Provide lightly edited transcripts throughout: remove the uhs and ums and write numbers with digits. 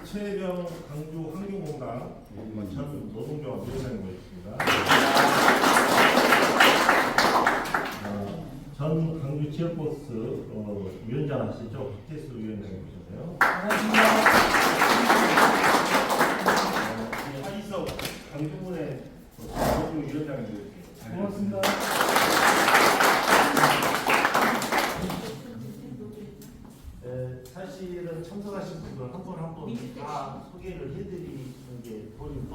이채경 강주 환경공단 전 노동조합 위원장님 모셨습니다. 전 강주 지역버스 위원장 하시죠? 박태수 위원장님 모셨네요. 하이석 강주군의 노동조 위원장님 모셨습니다. 고맙습니다. 사실은 참석하신 분들 한 분 한 분 다 소개를 해드리는 게 도움.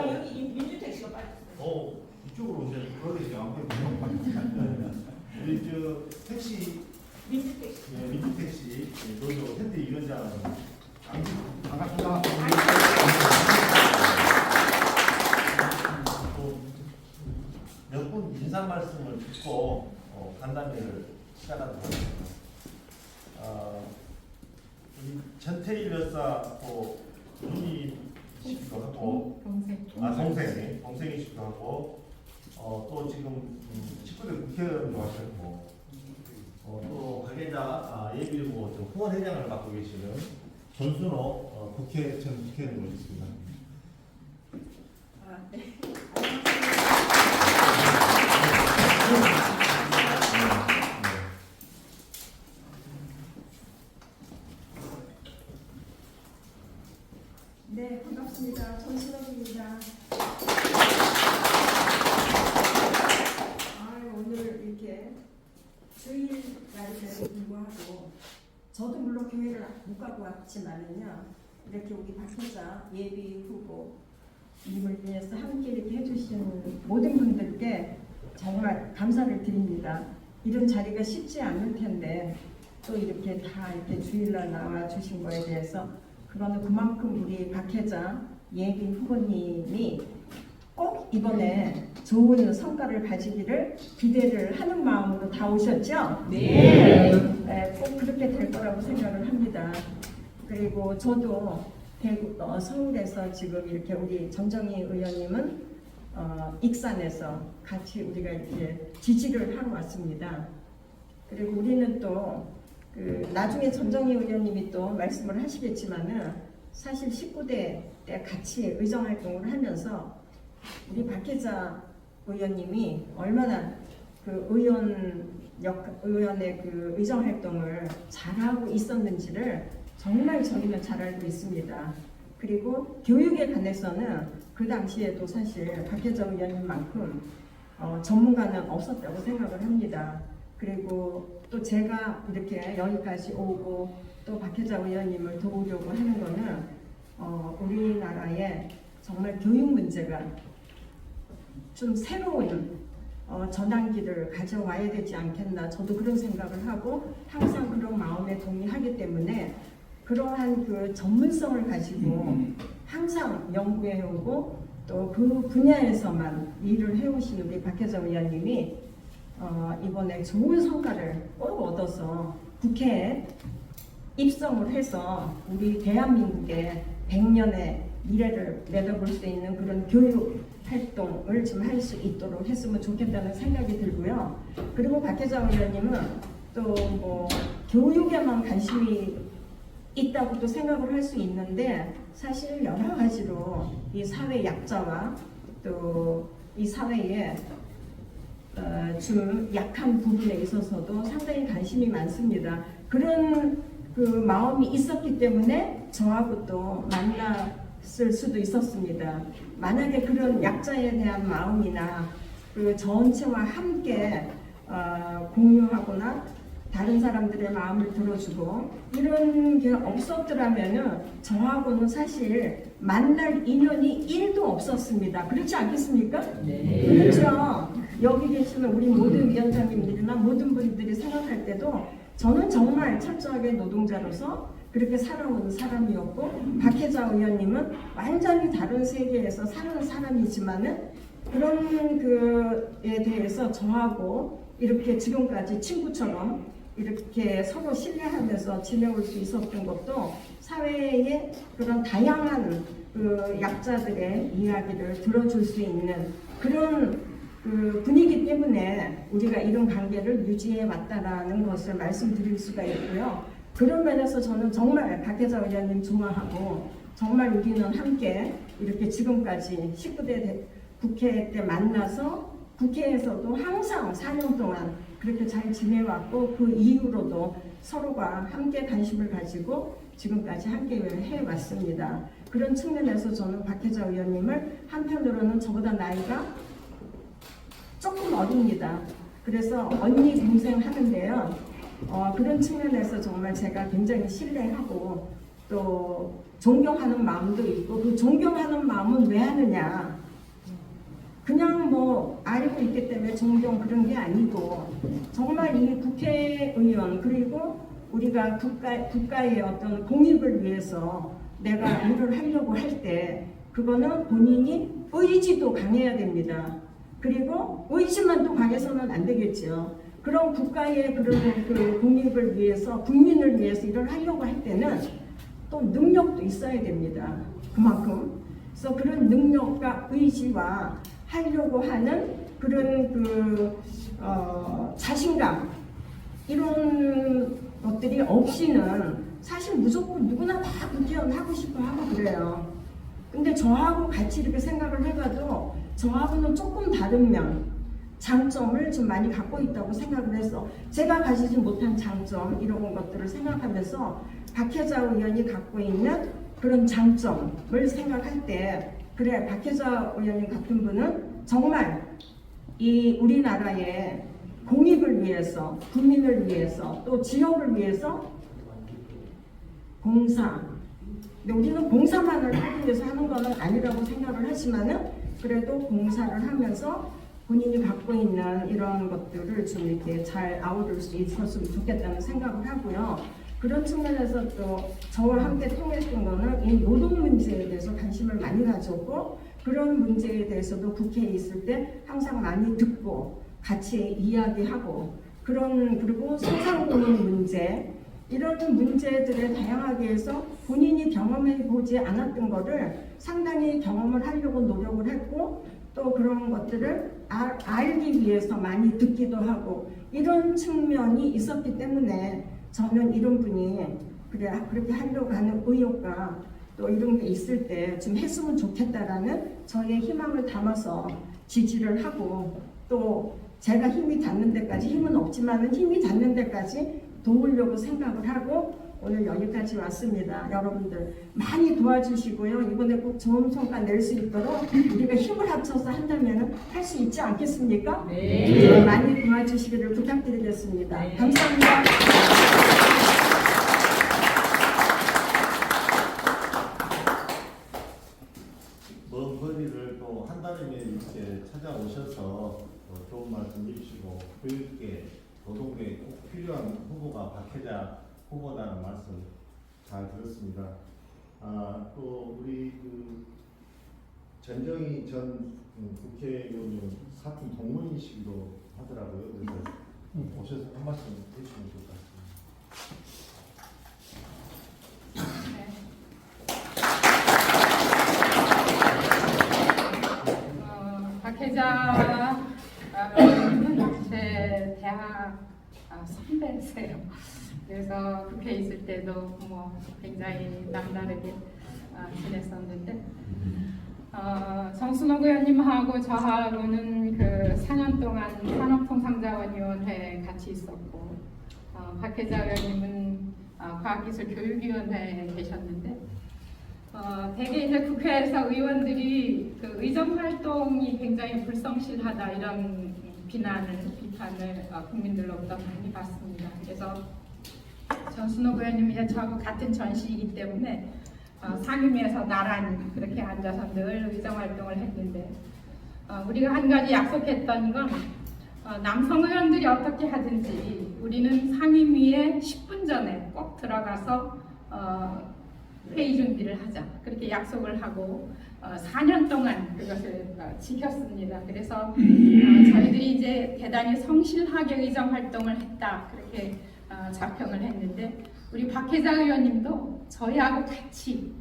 여기 민주택시가 빠졌어요. 이쪽으로 오세요. 그러겠죠. 안 보이네요. 우리 저 택시 민주택시. 민주택시 노조 현대 위원장 반갑습니다. 몇 분 인사 말씀을 듣고 간담회를 시작하도록 하겠습니다. 우리 전태일 여사 누님이시기도 하고 동생이시기도 하고 또 지금 19대 국회의원도 하셨고 또 관계자 예비후보 후원회장을 맡고 계시는 전순호 전 국회의원 모셨습니다. 네. 네, 반갑습니다. 전순옥입니다. 오늘 이렇게 주일 날임에도 불구하고 저도 물론 교회를 못 가고 왔지만은요, 이렇게 우리 박회자 예비 후보님을 위해서 함께 이렇게 해주신 모든 분들께 정말 감사를 드립니다. 이런 자리가 쉽지 않을 텐데 또 이렇게 다 이렇게 주일날 나와 주신 거에 대해서 그거는 그만큼 우리 박혜자 예비 후보님이 꼭 이번에 좋은 성과를 가지기를 기대를 하는 마음으로 다 오셨죠? 네. 꼭 그렇게 될 거라고 생각을 합니다. 그리고 저도 서울에서 지금 이렇게 우리 정정희 의원님은 익산에서 같이 우리가 이렇게 지지를 하러 왔습니다. 그리고 우리는 또 나중에 전정희 의원님이 또 말씀을 하시겠지만은 사실 19대 때 같이 의정활동을 하면서 우리 박혜자 의원님이 얼마나 그 의원의 그 의정활동을 잘하고 있었는지를 정말 저희는 잘 알고 있습니다. 그리고 교육에 관해서는 그 당시에도 사실 박혜자 의원님만큼 전문가는 없었다고 생각을 합니다. 그리고 또 제가 이렇게 여기까지 오고 또 박혜자 의원님을 도우려고 하는 거는 우리나라에 정말 교육 문제가 좀 새로운 전환기를 가져와야 되지 않겠나, 저도 그런 생각을 하고 항상 그런 마음에 동의하기 때문에 그러한 그 전문성을 가지고 항상 연구해오고 또 그 분야에서만 일을 해오신 우리 박혜자 의원님이 이번에 좋은 성과를 꼭 얻어서 국회에 입성을 해서 우리 대한민국의 100년의 미래를 내다볼 수 있는 그런 교육 활동을 좀 할 수 있도록 했으면 좋겠다는 생각이 들고요. 그리고 박혜자 의원님은 또 뭐 교육에만 관심이 있다고도 생각을 할 수 있는데 사실 여러 가지로 이 사회 약자와 또 이 사회에 좀 약한 부분에 있어서도 상당히 관심이 많습니다. 그런 그 마음이 있었기 때문에 저하고 또 만났을 수도 있었습니다. 만약에 그런 약자에 대한 마음이나 그 전체와 함께 공유하거나 다른 사람들의 마음을 들어주고 이런 게 없었더라면은 저하고는 사실 만날 인연이 1도 없었습니다. 그렇지 않겠습니까? 네. 그렇죠. 여기 계시는 우리 모든 위원장님들이나 모든 분들이 생각할 때도 저는 정말 철저하게 노동자로서 그렇게 살아온 사람이었고 박혜자 의원님은 완전히 다른 세계에서 사는 사람이지만은 그런 그에 대해서 저하고 이렇게 지금까지 친구처럼 이렇게 서로 신뢰하면서 지내올 수 있었던 것도 사회의 그런 다양한 그 약자들의 이야기를 들어줄 수 있는 그런 그 분위기 때문에 우리가 이런 관계를 유지해 왔다라는 것을 말씀드릴 수가 있고요. 그런 면에서 저는 정말 박혜자 의원님 좋아하고 정말 우리는 함께 이렇게 지금까지 19대 국회 때 만나서 국회에서도 항상 4년 동안 그렇게 잘 지내왔고 그 이후로도 서로가 함께 관심을 가지고 지금까지 함께 해왔습니다. 그런 측면에서 저는 박혜자 의원님을 한편으로는 저보다 나이가 조금 어립니다. 그래서 언니 동생 하는데요. 그런 측면에서 정말 제가 굉장히 신뢰하고 또 존경하는 마음도 있고 그 존경하는 마음은 왜 하느냐. 그냥 뭐 알고 있기 때문에 존경 그런 게 아니고 정말 이 국회의원 그리고 우리가 국가의 어떤 공익을 위해서 내가 일을 하려고 할 때 그거는 본인이 의지도 강해야 됩니다. 그리고 의지만 또 강해서는 안 되겠죠. 그런 국가의 그런 그 공익을 위해서 국민을 위해서 일을 하려고 할 때는 또 능력도 있어야 됩니다. 그만큼. 그래서 그런 능력과 의지와 하려고 하는 그런 자신감 이런 것들이 없이는 사실 무조건 누구나 다 국회의원 하고 싶어 하고 그래요. 근데 저하고 같이 이렇게 생각을 해봐도 저하고는 조금 다른 면, 장점을 좀 많이 갖고 있다고 생각을 해서 제가 가지지 못한 장점 이런 것들을 생각하면서 박혜자 의원이 갖고 있는 그런 장점을 생각할 때 그래 박혜자 의원님 같은 분은 정말 이 우리나라의 공익을 위해서 국민을 위해서 또 지역을 위해서 봉사 근데 우리는 봉사만을 하기 위해서 하는 것은 아니라고 생각을 하지만은 그래도 봉사를 하면서 본인이 갖고 있는 이런 것들을 좀 이렇게 잘 아우를 수 있었으면 좋겠다는 생각을 하고요. 그런 측면에서 또 저와 함께 통했던 거는 이 노동 문제에 대해서 관심을 많이 가졌고 그런 문제에 대해서도 국회에 있을 때 항상 많이 듣고 같이 이야기하고 그리고 소상공인 문제 이런 문제들을 다양하게 해서 본인이 경험해 보지 않았던 거를 상당히 경험을 하려고 노력을 했고 또 그런 것들을 알기 위해서 많이 듣기도 하고 이런 측면이 있었기 때문에 저는 이런 분이 그렇게 하려고 하는 의욕과 또 이런 게 있을 때 좀 했으면 좋겠다라는 저의 희망을 담아서 지지를 하고 또 제가 힘이 닿는 데까지 힘은 없지만은 힘이 닿는 데까지 도우려고 생각을 하고 오늘 여기까지 왔습니다. 여러분들 많이 도와주시고요. 이번에 꼭 좋은 성과 낼 수 있도록 우리가 힘을 합쳐서 한다면 할 수 있지 않겠습니까? 네. 많이 도와주시기를 부탁드리겠습니다. 네. 감사합니다. 먼 거리를 또 한달이면 이렇게 찾아오셔서 좋은 말씀 해주시고 교육계, 노동계에 꼭 필요한 후보가 박혜자 후보라는 말씀 잘 들었습니다. 또 우리 전정희 전 국회의원님 사품 동문이시기도 하더라고요. 그래서 오셔서 한 말씀 해주시면 좋을 것 같습니다. 박혜자 제 대학 선배세요. 그래서 국회에 있을 때도 뭐 굉장히 남다르게 지냈었는데 정순옥 의원님하고 저하고는 그 4년 동안 산업통상자원위원회에 같이 있었고 박혜자 의원님은 과학기술교육위원회에 계셨는데 대개 이제 국회에서 의원들이 그 의정 활동이 굉장히 불성실하다 이런 비판을 국민들로부터 많이 받습니다. 그래서 정순옥 의원님이 저하고 같은 전시이기 때문에 상임위에서 나란히 그렇게 앉아서 늘 의정 활동을 했는데 우리가 한 가지 약속했던 건 남성 의원들이 어떻게 하든지 우리는 상임위에 10분 전에 꼭 들어가서 회의 준비를 하자 그렇게 약속을 하고 4년 동안 그것을 지켰습니다. 그래서 저희들이 이제 대단히 성실하게 의정 활동을 했다 그렇게 자평을 했는데 우리 박혜자 의원님도 저희하고 같이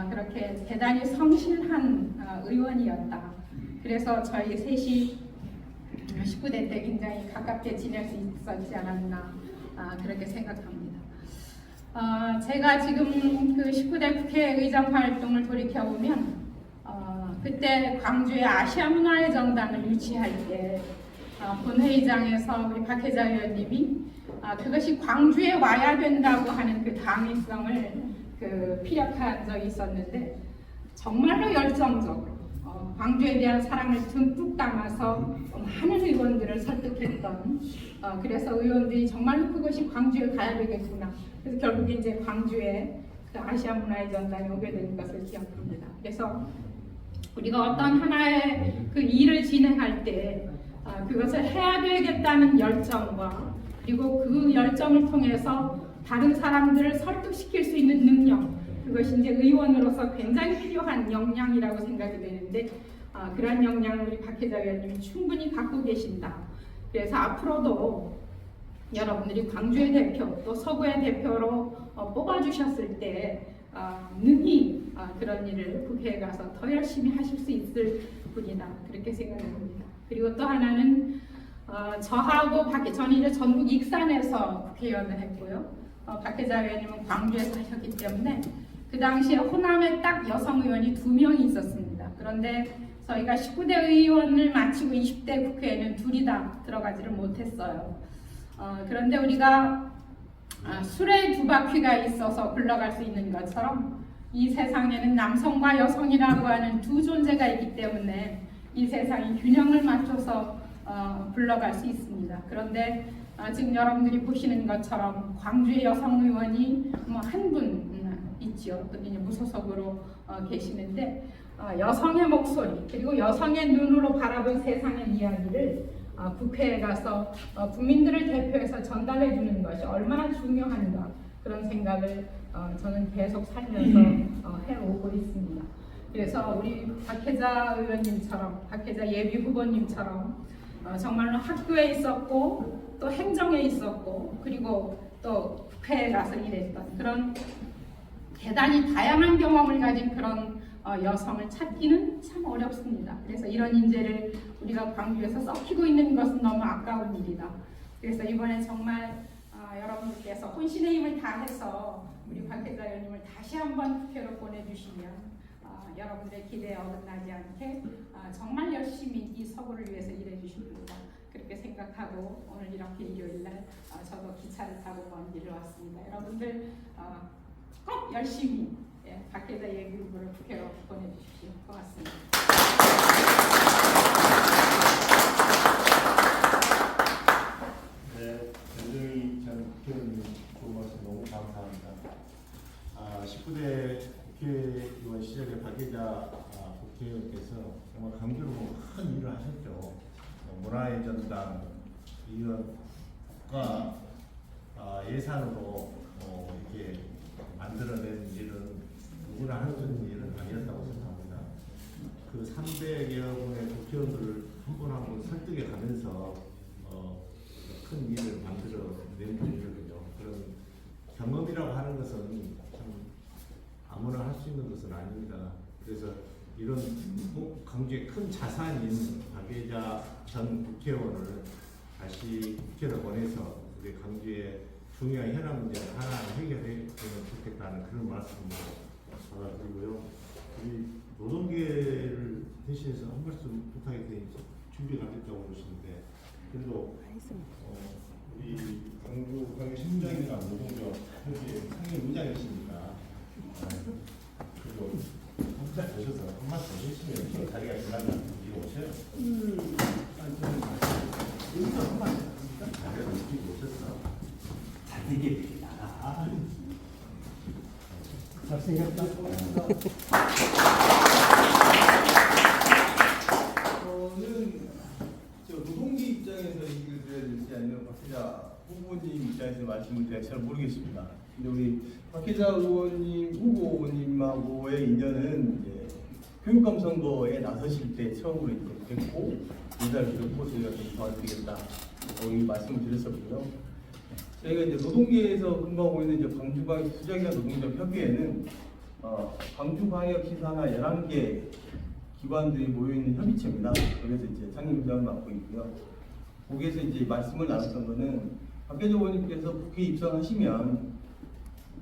그렇게 대단히 성실한 의원이었다. 그래서 저희 셋이 19대 때 굉장히 가깝게 지낼 수 있었지 않았나 그렇게 생각합니다. 제가 지금 그 19대 국회의장 활동을 돌이켜보면 그때 광주의 아시아 문화의 정당을 유치할 때 본회의장에서 우리 박혜자 의원님이 그것이 광주에 와야 된다고 하는 그 당위성을 피력한 적이 있었는데 정말로 열정적으로 광주에 대한 사랑을 듬뿍 담아서 많은 의원들을 설득했던 그래서 의원들이 정말로 그것이 광주에 가야 되겠구나. 그래서 결국에 이제 광주에 그 아시아 문화의 전당에 오게 된 것을 기억합니다. 그래서 우리가 어떤 하나의 그 일을 진행할 때 그것을 해야 되겠다는 열정과 그리고 그 열정을 통해서 다른 사람들을 설득시킬 수 있는 능력, 그것이 이제 의원으로서 굉장히 필요한 역량이라고 생각이 되는데 그런 역량을 우리 박혜자 의원님이 충분히 갖고 계신다. 그래서 앞으로도 여러분들이 광주의 대표 또 서구의 대표로 뽑아주셨을 때 능히 그런 일을 국회에 가서 더 열심히 하실 수 있을 분이다. 그렇게 생각합니다. 그리고 또 하나는 저하고 저는 이제 전북 익산에서 국회의원을 했고요. 박혜자 의원님은 광주에서 하셨기 때문에 그 당시에 호남에 딱 여성 의원이 2명이 있었습니다. 그런데 저희가 19대 의원을 마치고 20대 국회에는 둘이 다 들어가지를 못했어요. 그런데 우리가 술의 두 바퀴가 있어서 굴러갈 수 있는 것처럼 이 세상에는 남성과 여성이라고 하는 두 존재가 있기 때문에 이 세상이 균형을 맞춰서 굴러갈 수 있습니다. 그런데 지금 여러분들이 보시는 것처럼 광주의 여성 의원이 한 분 있죠. 또 이제 무소속으로 계시는데 여성의 목소리 그리고 여성의 눈으로 바라본 세상의 이야기를 국회에 가서 국민들을 대표해서 전달해 주는 것이 얼마나 중요한가 그런 생각을 저는 계속 살면서 해오고 있습니다. 그래서 우리 박혜자 의원님처럼 박혜자 예비 후보님처럼 정말로 학교에 있었고 또 행정에 있었고 그리고 또 국회에 가서 일했던 그런 대단히 다양한 경험을 가진 그런 여성을 찾기는 참 어렵습니다. 그래서 이런 인재를 우리가 광주에서 썩히고 있는 것은 너무 아까운 일이다. 그래서 이번에 정말 여러분들께서 혼신의 힘을 다해서 우리 박혜자 의원님을 다시 한번 국회로 보내주시면 여러분들의 기대에 어긋나지 않게 정말 열심히 이 서구를 위해서 일해주실 겁니다. 그렇게 생각하고 오늘 이렇게 일요일날 저도 기차를 타고 먼 길을 왔습니다. 여러분들 꼭 열심히 박혜자 예비 후보를 국회로 보내주십시오. 고맙습니다. 네, 변정희 전 국회의원님 좋은 말씀 너무 감사합니다. 19대 국회의원 시절에 박혜자 국회의원께서 정말 강주로 큰 일을 하셨죠. 문화의 전당 이런 국가 예산으로 이렇게 만들어낸 일은 누구나 할 수 있는 일은 아니었다고 생각합니다. 그 300여 분의 국회의원들을 한 분 한 분 설득해 가면서 큰 일을 만들어낸 분이거든요. 그런 경험이라고 하는 것은 참 아무나 할 수 있는 것은 아닙니다. 그래서 이런 광주의 큰 자산인 박혜자 전 국회의원을 다시 국회로 보내서 우리 광주의 중요한 현안 문제를 하나 해결해 주면 좋겠다는 그런 말씀을 받아드리고요. 우리 노동계를 대신해서 한 말씀 부탁이 돼 준비가 됐다고 그러시는데 그래도 우리 광주시민장이나 노동조 협의회 상임의장이시니까 그리고 혼자 오셔서 한 말씀 해주시면 자리가 지나면 이리 오셔요. 여기서 한 말씀 합니까? 자리가 일찍 오셨어. 잘생겼다. 잘생겼다. 저는 노동계 입장에서 얘기를 드려야 될지 아니면 박혜자 후보님 입장에서 말씀을 드려야 잘 모르겠습니다. 근데 우리 박혜자 의원님 후보님하고의 인연은 이제 교육감 선거에 나서실 때 처음으로 이렇게 됐고 인사를 드렸고 저희가 좀 도와드리겠다 이 말씀을 드렸었고요. 저희가 이제 노동계에서 근무하고 있는 이제 광주광역 수정이나 노동조합 협의회는 광주광역시 산하 11개 기관들이 모여있는 협의체입니다. 그래서 이제 상임위원장을 맡고 있고요. 거기에서 이제 말씀을 나눴던 거는 박혜자 의원님께서 국회에 입성하시면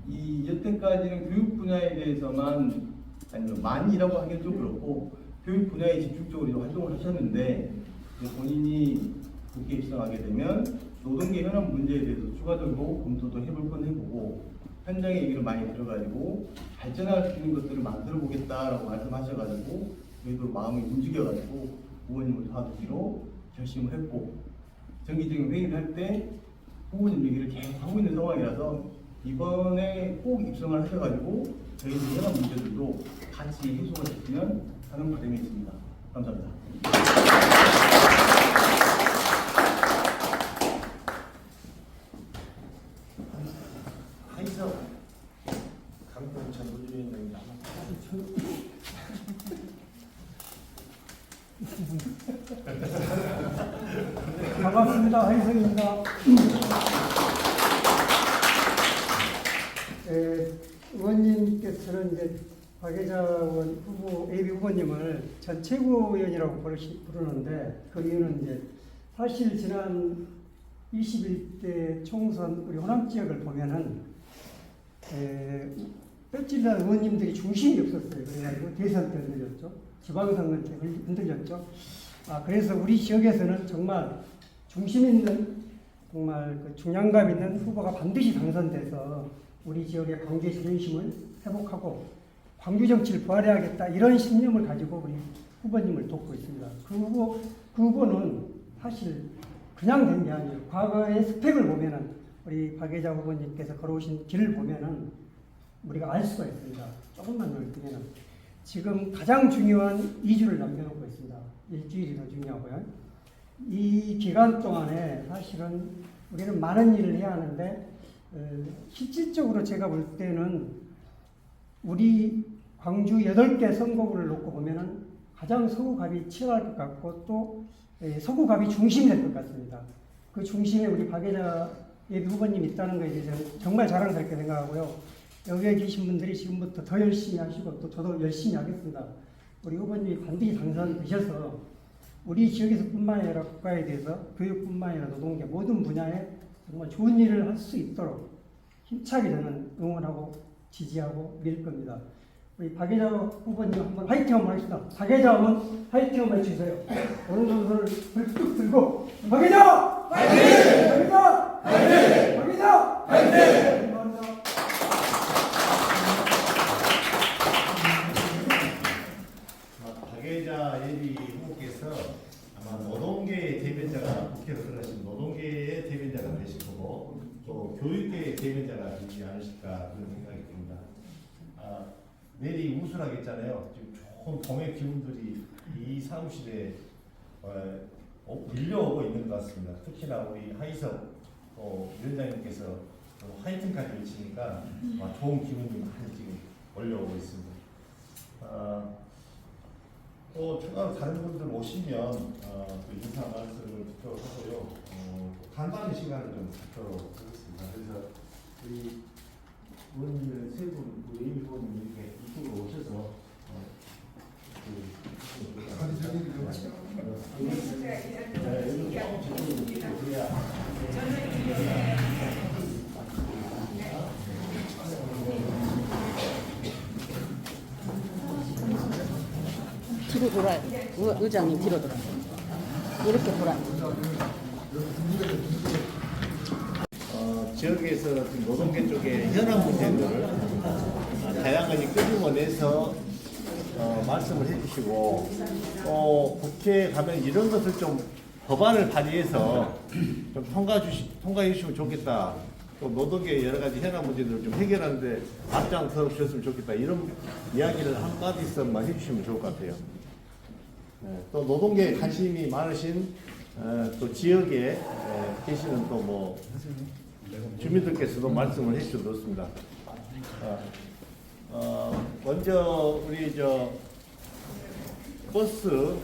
이 여태까지는 교육 분야에 대해서만 아니면 많이라고 하기는 좀 그렇고 교육 분야에 집중적으로 활동을 하셨는데 이제 본인이 국회에 입성하게 되면 노동계 현안 문제에 대해서 추가적으로 검토도 해볼 건 해보고 현장의 얘기를 많이 들어가지고 발전할 수 있는 것들을 만들어 보겠다라고 말씀하셔가지고 저희도 마음이 움직여가지고 후보님을 도와주기로 결심을 했고 정기적인 회의를 할 때 후보님 얘기를 계속 하고 있는 상황이라서 이번에 꼭 입성을 하셔가지고 저희들 현안 문제들도 같이 해소가 됐으면 하는 바람이 있습니다. 감사합니다. 하이서 강동찬 노주위원장이 반갑습니다. 하이성입니다. 의원님께서는 이제 박혜자원 후보, AB 후보님을 전 최고위원이라고 부르는데 그 이유는 이제 사실 지난 21대 총선 우리 호남 지역을 보면은 뼈찔한 의원님들이 중심이 없었어요. 그래가지고 대선 때 흔들렸죠. 지방선거 때 흔들렸죠. 그래서 우리 지역에서는 정말 중심 있는 정말 그 중량감 있는 후보가 반드시 당선돼서 우리 지역의 광주의 자존심을 회복하고 광주 정치를 부활해야겠다 이런 신념을 가지고 우리 후보님을 돕고 있습니다. 그 후보는 사실 그냥 된 게 아니에요. 과거의 스펙을 보면은 우리 박혜자 후보님께서 걸어오신 길을 보면은 우리가 알 수가 있습니다. 조금만 넓히면은 지금 가장 중요한 2주를 남겨놓고 있습니다. 일주일이 더 중요하고요. 이 기간 동안에 사실은 우리는 많은 일을 해야 하는데 실질적으로 제가 볼 때는 우리 광주 8개 선거구를 놓고 보면은 가장 서구갑이 치열할 것 같고 또 서구갑이 중심이 될 것 같습니다. 그 중심에 우리 박혜자 예비 후보님이 있다는 것에 대해서 정말 자랑스럽게 생각하고요. 여기에 계신 분들이 지금부터 더 열심히 하시고 또 저도 열심히 하겠습니다. 우리 후보님이 반드시 당선되셔서 우리 지역에서 뿐만 아니라 국가에 대해서 교육뿐만 아니라 노동계 모든 분야에 정말 좋은 일을 할 수 있도록 힘차게 저는 응원하고 지지하고 밀 겁니다. 우리 박혜자 후보님 한번 화이팅 한번 하십시다. 박혜자 한번 화이팅 한번 해주세요. 오른손을 불뚝 들고 박혜자! 화이팅! 박혜자! 화이팅! 박혜자! 화이팅! 감사합니다. 박혜자 예비 후보께서 아마 노동계의 대변자가 국회로 들어가신 노동계의 대변자가 되실 거고 또 교육계의 대변자가 되지 않으실까 그런 생각이 듭니다. 내일이 우수하겠잖아요. 지금 좋은 봄의 기운들이 이 사무실에 밀려오고 있는 것 같습니다. 특히나 우리 하이석 위원장님께서 화이팅까지 외치니까 좋은 기운이 많이 지금 올려오고 있습니다. 또 추가로 다른 분들 오시면 또 인사 말씀을 듣도록 하고요. 간단한 시간을 좀 갖도록 하겠습니다. 그래서 우리 의원님들 세 분, 우리 예비 후보님 이렇게 이쪽으로 오셔서 뒤로 돌아요. 의장님 뒤로 돌아요. 이렇게 돌아요. 지역에서 지금 노동계 쪽에 현안 문제들을 다양하게 끄집어내서 말씀을 해주시고 국회에 가면 이런 것을 좀 법안을 발의해서 좀 통과해 주시면 좋겠다. 또 노동계 여러 가지 현안 문제들을 좀 해결하는데 앞장서 주셨으면 좋겠다. 이런 이야기를 한마디씩만 해주시면 좋을 것 같아요. 또 노동계에 관심이 많으신 또 지역에 계시는 또 뭐 주민들께서도 말씀을 해주셔도 좋습니다. 먼저 우리 버스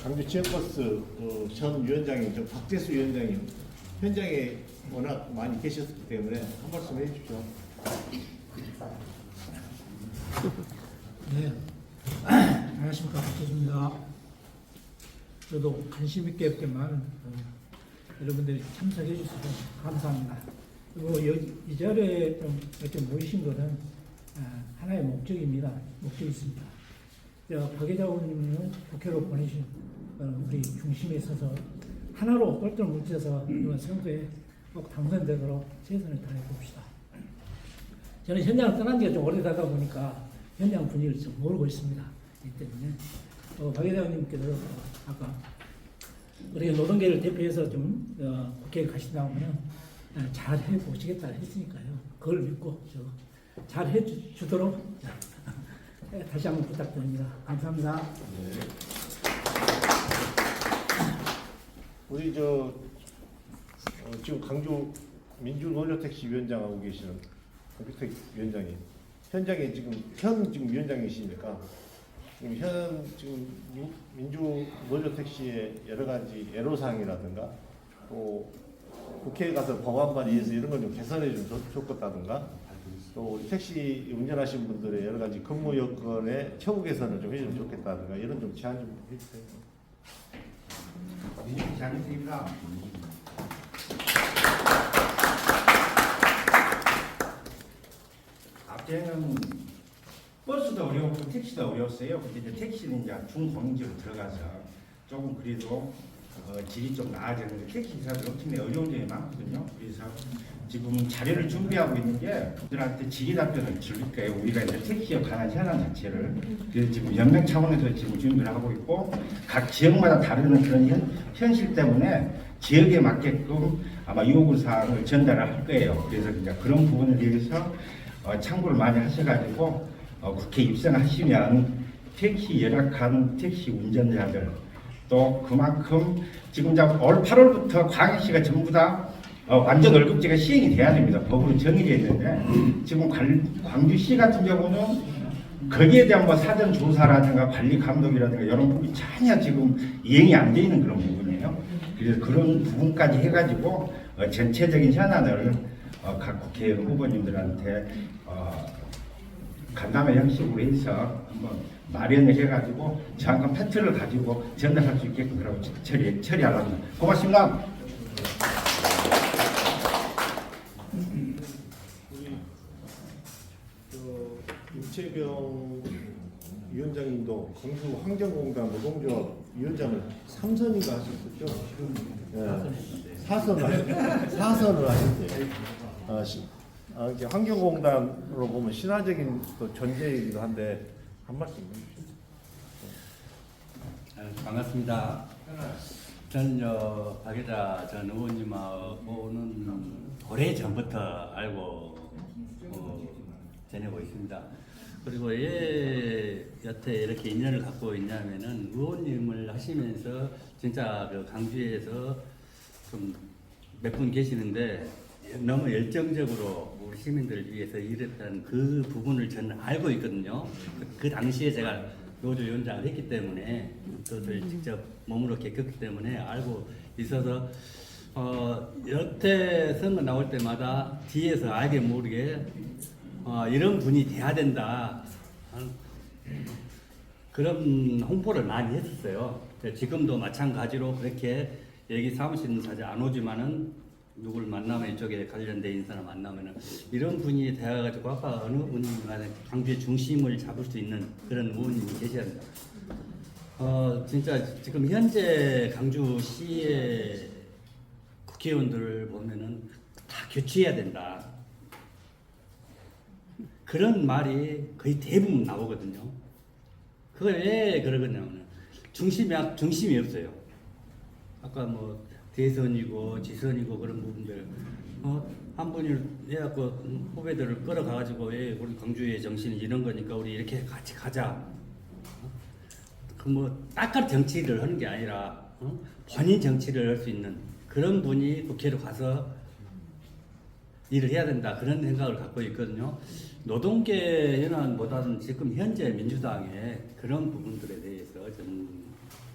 강주 지역버스 전 위원장님, 박재수 위원장님 현장에 워낙 많이 계셨기 때문에 한 말씀 해주십시오. 네, 안녕하십니까, 박재수입니다. 저도 관심 있게 이렇게 많은 여러분들이 참석해 주셔서 감사합니다. 그리고 이 자리에 좀 이렇게 모이신 것은 하나의 목적입니다. 목적이 있습니다. 박혜자 의원님은 국회로 보내신 우리 중심에 서서 하나로 똘똘 뭉쳐서 이번 선거에 꼭 당선되도록 최선을 다해 봅시다. 저는 현장을 떠난 지가 좀 오래되다 보니까 현장 분위기를 좀 모르고 있습니다. 이 때문에 박혜자 의원님께서 아까 우리 노동계를 대표해서 좀 국회에 가신다고 하면 잘 해보시겠다 했으니까요. 그걸 믿고 잘 해주도록 다시 한번 부탁드립니다. 감사합니다. 네. 우리 지금 강주 민주노조택시위원장하고 계시는 강규택 위원장님, 현장에 지금 위원장이시니까 지금 민주노조택시의 여러 가지 애로사항이라든가 또 국회에 가서 법안 발의해서 이런 걸 좀 개선해 좀 좋겠다든가 또 우리 택시 운전하시는 분들의 여러 가지 근무 여건의 처우 개선을 좀 해주면 좋겠다든가 이런 좀 제안 좀 해주세요. 장입니다. 앞에는 버스도 어려웠고 택시도 어려웠어요. 근데 이제 택시는 이제 중공지로 들어가서 조금 그래도 질이 좀 나아졌는데 택시 기사들 엄청나게 어려운 점이 많거든요. 그래서 지금 자료를 준비하고 있는 게 그들한테 질의 답변을 줄 거예요. 우리가 이제 택시에 관한 현안 자체를 그래서 지금 연맹 차원에서 지금 준비를 하고 있고 각 지역마다 다루는 그런 현실 때문에 지역에 맞게끔 아마 요구 사항을 전달을 할 거예요. 그래서 이제 그런 부분에 대해서 참고를 많이 하셔가지고 국회 입성하시면 택시 열악한 택시 운전자들 또 그만큼 지금 올 8월부터 광역시가 전부 다 완전 월급제가 시행이 돼야 됩니다. 법으로 정해져 있는데 지금 광주시 같은 경우는 거기에 대한 뭐 사전 조사라든가 관리 감독이라든가 이런 부분이 전혀 지금 이행이 안 돼 있는 그런 부분이에요. 그래서 그런 부분까지 해가지고 전체적인 현안을 각 국회의원 후보님들한테 간담회 형식으로 해서 한번 마련을 해가지고 정확한 패턴을 가지고 전달할 수 있게끔 그러고 처리하랍니다. 고맙습니다. 임채병 위원장님도 광주 환경공단 노동조합 위원장을 3선인가 하셨었죠? 네. 4선을 하셨대요. 이렇게 환경공단으로 보면 신화적인 또 존재이기도 한데 한 말씀 해주시죠. 반갑습니다. 저는 박혜자 전 의원님하고는 오래 전부터 알고 지내고 있습니다. 그리고 왜 여태 이렇게 인연을 갖고 있냐면은 의원님을 하시면서 진짜 그 강주에서 좀 몇 분 계시는데 너무 열정적으로 우리 시민들을 위해서 일했다는 그 부분을 저는 알고 있거든요. 그 당시에 제가 노조위원장을 했기 때문에 저를 직접 몸으로 겪었기 때문에 알고 있어서 여태 선거 나올 때마다 뒤에서 알게 모르게 이런 분이 돼야 된다 그런 홍보를 많이 했었어요. 지금도 마찬가지로 그렇게 여기 사무실은 사실 안 오지만은 누굴 만나면 이쪽에 관련된 인사를 만나면은 이런 분이 되어가지고 아까 어느 분이 말한 광주의 중심을 잡을 수 있는 그런 의원님이 계셔야 된다. 진짜 지금 현재 강주시의 국회의원들을 보면은 다 교체해야 된다. 그런 말이 거의 대부분 나오거든요. 그거 왜 그러겠냐면 중심이 없어요. 아까 뭐 대선이고 지선이고 그런 부분들 한 분이 해갖고 후배들을 끌어가가지고 왜 우리 광주의 정신이 이런 거니까 우리 이렇게 같이 가자. 그 뭐 딱깔 정치를 하는 게 아니라 본인 정치를 할 수 있는 그런 분이 국회로 가서 일을 해야 된다 그런 생각을 갖고 있거든요. 노동계 연합보다는 지금 현재 민주당의 그런 부분들에 대해서 좀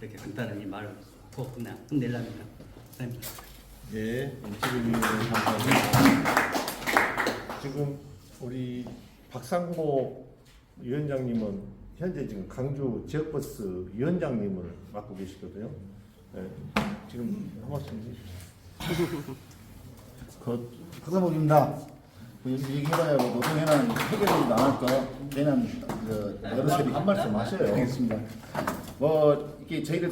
이렇게 간단하게 말을 하고 그냥 끝내려합니다. 네, 임채병 위원님 감사합니다. 지금 우리 박상모 위원장님은 현재 지금 강주 지역버스 위원장님을 맡고 계시거든요. 네, 지금 한 말씀 해주세요. 박사목입니다. 여기서 얘기해봐야 노동해는 해결이 나올까? 걔는 여러분들이 한 말씀 하셔요. 알겠습니다. 이게 저희들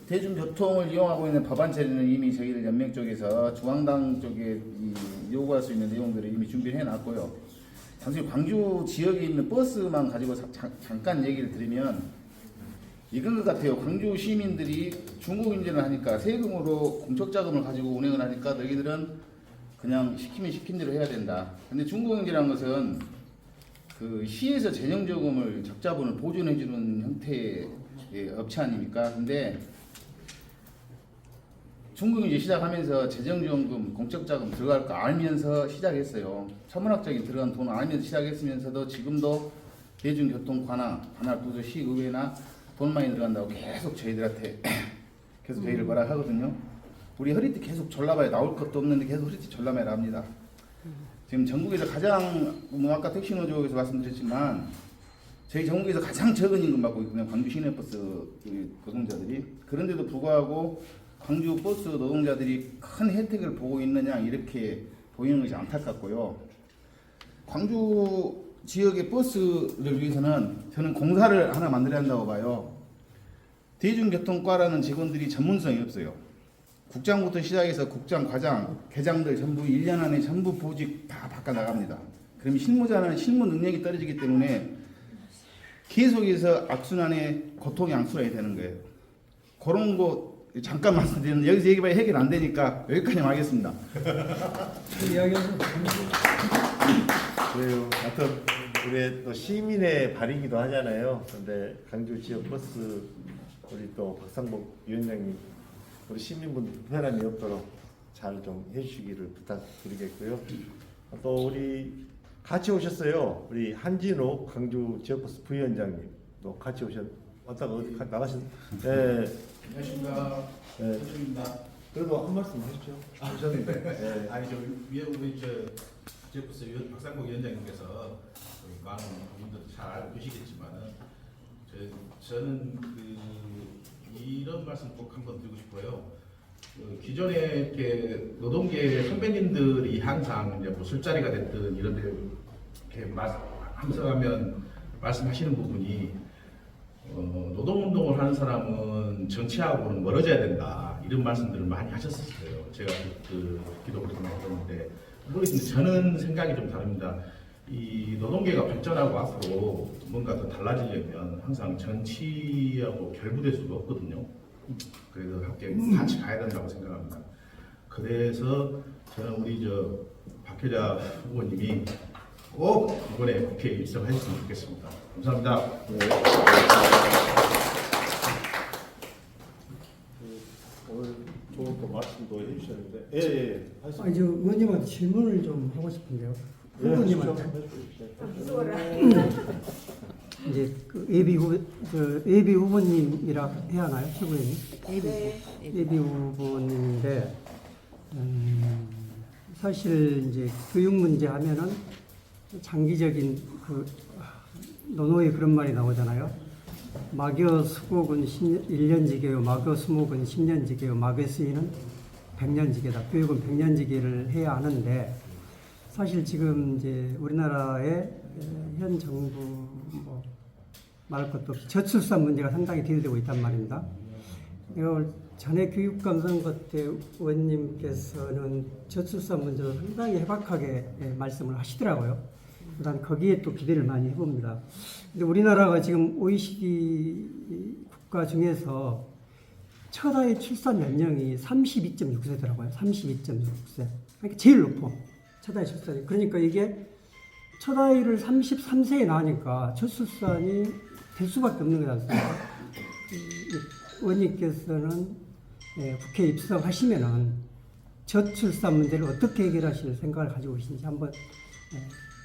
대중교통을 이용하고 있는 법안체는 이미 저희들 연맹 쪽에서 중앙당 쪽에 요구할 수 있는 내용들을 이미 준비를 해놨고요. 단순히 광주 지역에 있는 버스만 가지고 잠깐 얘기를 드리면 이건 것 같아요. 광주 시민들이 중국 인재를 하니까 세금으로 공적 자금을 가지고 운행을 하니까 너희들은 그냥 시키면 시킨 대로 해야 된다. 근데 중국 인재라는 것은 그 시에서 재정저금을 적자분을 보존해주는 형태의 업체 아닙니까? 근데 중국 이제 시작하면서 재정지원금, 공적자금 들어갈 거 알면서 시작했어요. 천문학적인 들어간 돈을 알면서 시작했으면서도 지금도 대중교통 관할 부서 시의회나 돈 많이 들어간다고 계속 저희들한테 계속 저희를 뭐라 하거든요. 우리 허리띠 계속 졸라봐야 나올 것도 없는데 계속 허리띠 졸라매라 합니다. 지금 전국에서 가장 아까 택시노조에서 말씀드렸지만 저희 전국에서 가장 적은 임금 받고 있거든요. 광주 시내버스 노동자들이. 그런데도 불구하고 광주 버스 노동자들이 큰 혜택을 보고 있느냐 이렇게 보이는 것이 안타깝고요. 광주 지역의 버스를 위해서는 저는 공사를 하나 만들어야 한다고 봐요. 대중교통과라는 직원들이 전문성이 없어요. 국장부터 시작해서 국장, 과장, 계장들 전부 1년 안에 전부 보직 다 바꿔나갑니다. 그럼 실무자는 실무 능력이 떨어지기 때문에 계속해서 악순환의 고통이 악순환이 되는 거예요. 그런 거 잠깐 말씀드리는데 여기서 얘기해봐야 해결 안 되니까 여기까지만 하겠습니다. 이야기하세요. 그래요. 하여튼 우리 또 시민의 발이기도 하잖아요. 근데 광주 지역 버스 우리 또 박상복 위원장님 우리 시민분들 불편함이 없도록 잘 좀 해주시기를 부탁드리겠고요. 또 우리 같이 오셨어요. 우리 한진호 광주 지역버스 부위원장님도 같이 왔다가 어디 나가신? 네. 안녕하십니까. 네. 최준입니다. 그래도 한 말씀 하시죠. 오셨는데. 네. 아니 우리 지역버스 박상국 위원장님께서 많은 분들도 잘 알고 계시겠지만은 저는 이런 말씀 꼭 한번 드리고 싶어요. 기존에 이렇게 노동계 선배님들이 항상 이제 뭐 술자리가 됐든 이런 데 이렇게 함성하면 말씀하시는 부분이 노동운동을 하는 사람은 정치하고는 멀어져야 된다 이런 말씀들을 많이 하셨었어요. 제가 듣기도 그렇게 많이 들었는데 모르겠는데 저는 생각이 좀 다릅니다. 이 노동계가 발전하고 앞으로 뭔가 더 달라지려면 항상 정치하고 결부될 수가 없거든요. 그래서 함께 같이 가야 된다고 생각합니다. 그래서 저는 우리 박혜자 후보님이 꼭 이번에 국회에 입성하셨으면 좋겠습니다. 감사합니다. 네. 오늘 좋은 또 말씀도 해주셨는데, 예. 아니 저 의원님한테 질문을 좀 하고 싶은데요. 후보님한테 이제 예비 후보님이라 해야 하나요, 최고위원님? 예비 후보님인데 사실 이제 교육 문제 하면은 장기적인 노노의 그런 말이 나오잖아요. 막여 수곡은 1년지계요, 막여 수목은 10년지계요, 막여 수의는 100년지계다. 교육은 100년지계를 해야 하는데 사실 지금 이제 우리나라의 현 정부 말할 것도 없이 저출산 문제가 상당히 대두되고 있단 말입니다. 전에 교육감선거 때 의원님께서는 저출산 문제를 상당히 해박하게 말씀을 하시더라고요. 난 거기에 또 기대를 많이 해봅니다. 근데 우리나라가 지금 OECD 국가 중에서 첫 아이 출산 연령이 32.6세더라고요. 32.6세. 그러니까 제일 높아. 첫 아이 출산이. 그러니까 이게 첫 아이를 33세에 낳으니까 저출산이 될 수밖에 없는 거지 않습니까? 의원님께서는 국회에 입성하시면은 저출산 문제를 어떻게 해결하실 생각을 가지고 계신지 한번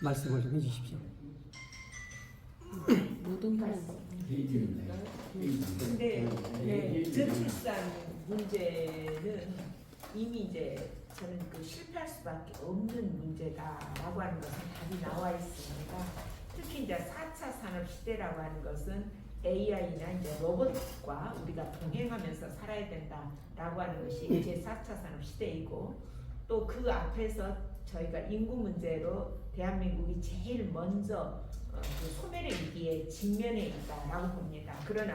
말씀을 좀 해주십시오. 근데 저출산 문제는 이미 이제 저는 실패할 수밖에 없는 문제다라고 하는 것은 답이 나와 있습니다. 특히 이제 4차 산업 시대라고 하는 것은 AI나 이제 로봇과 우리가 병행하면서 살아야 된다라고 하는 것이 제 4차 산업 시대이고 또 그 앞에서 저희가 인구 문제로 대한민국이 제일 먼저 그 소멸의 위기에 직면해 있다라고 봅니다. 그러나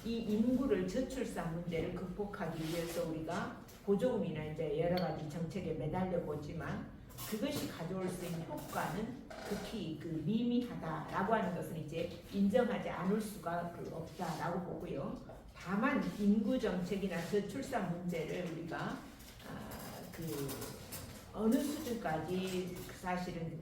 이 인구를 저출산 문제를 극복하기 위해서 우리가 보조금이나 이제 여러 가지 정책에 매달려 보지만 그것이 가져올 수 있는 효과는 극히 그 미미하다라고 하는 것은 이제 인정하지 않을 수가 없다라고 보고요. 다만 인구 정책이나 저출산 문제를 우리가 그 어느 수준까지 사실은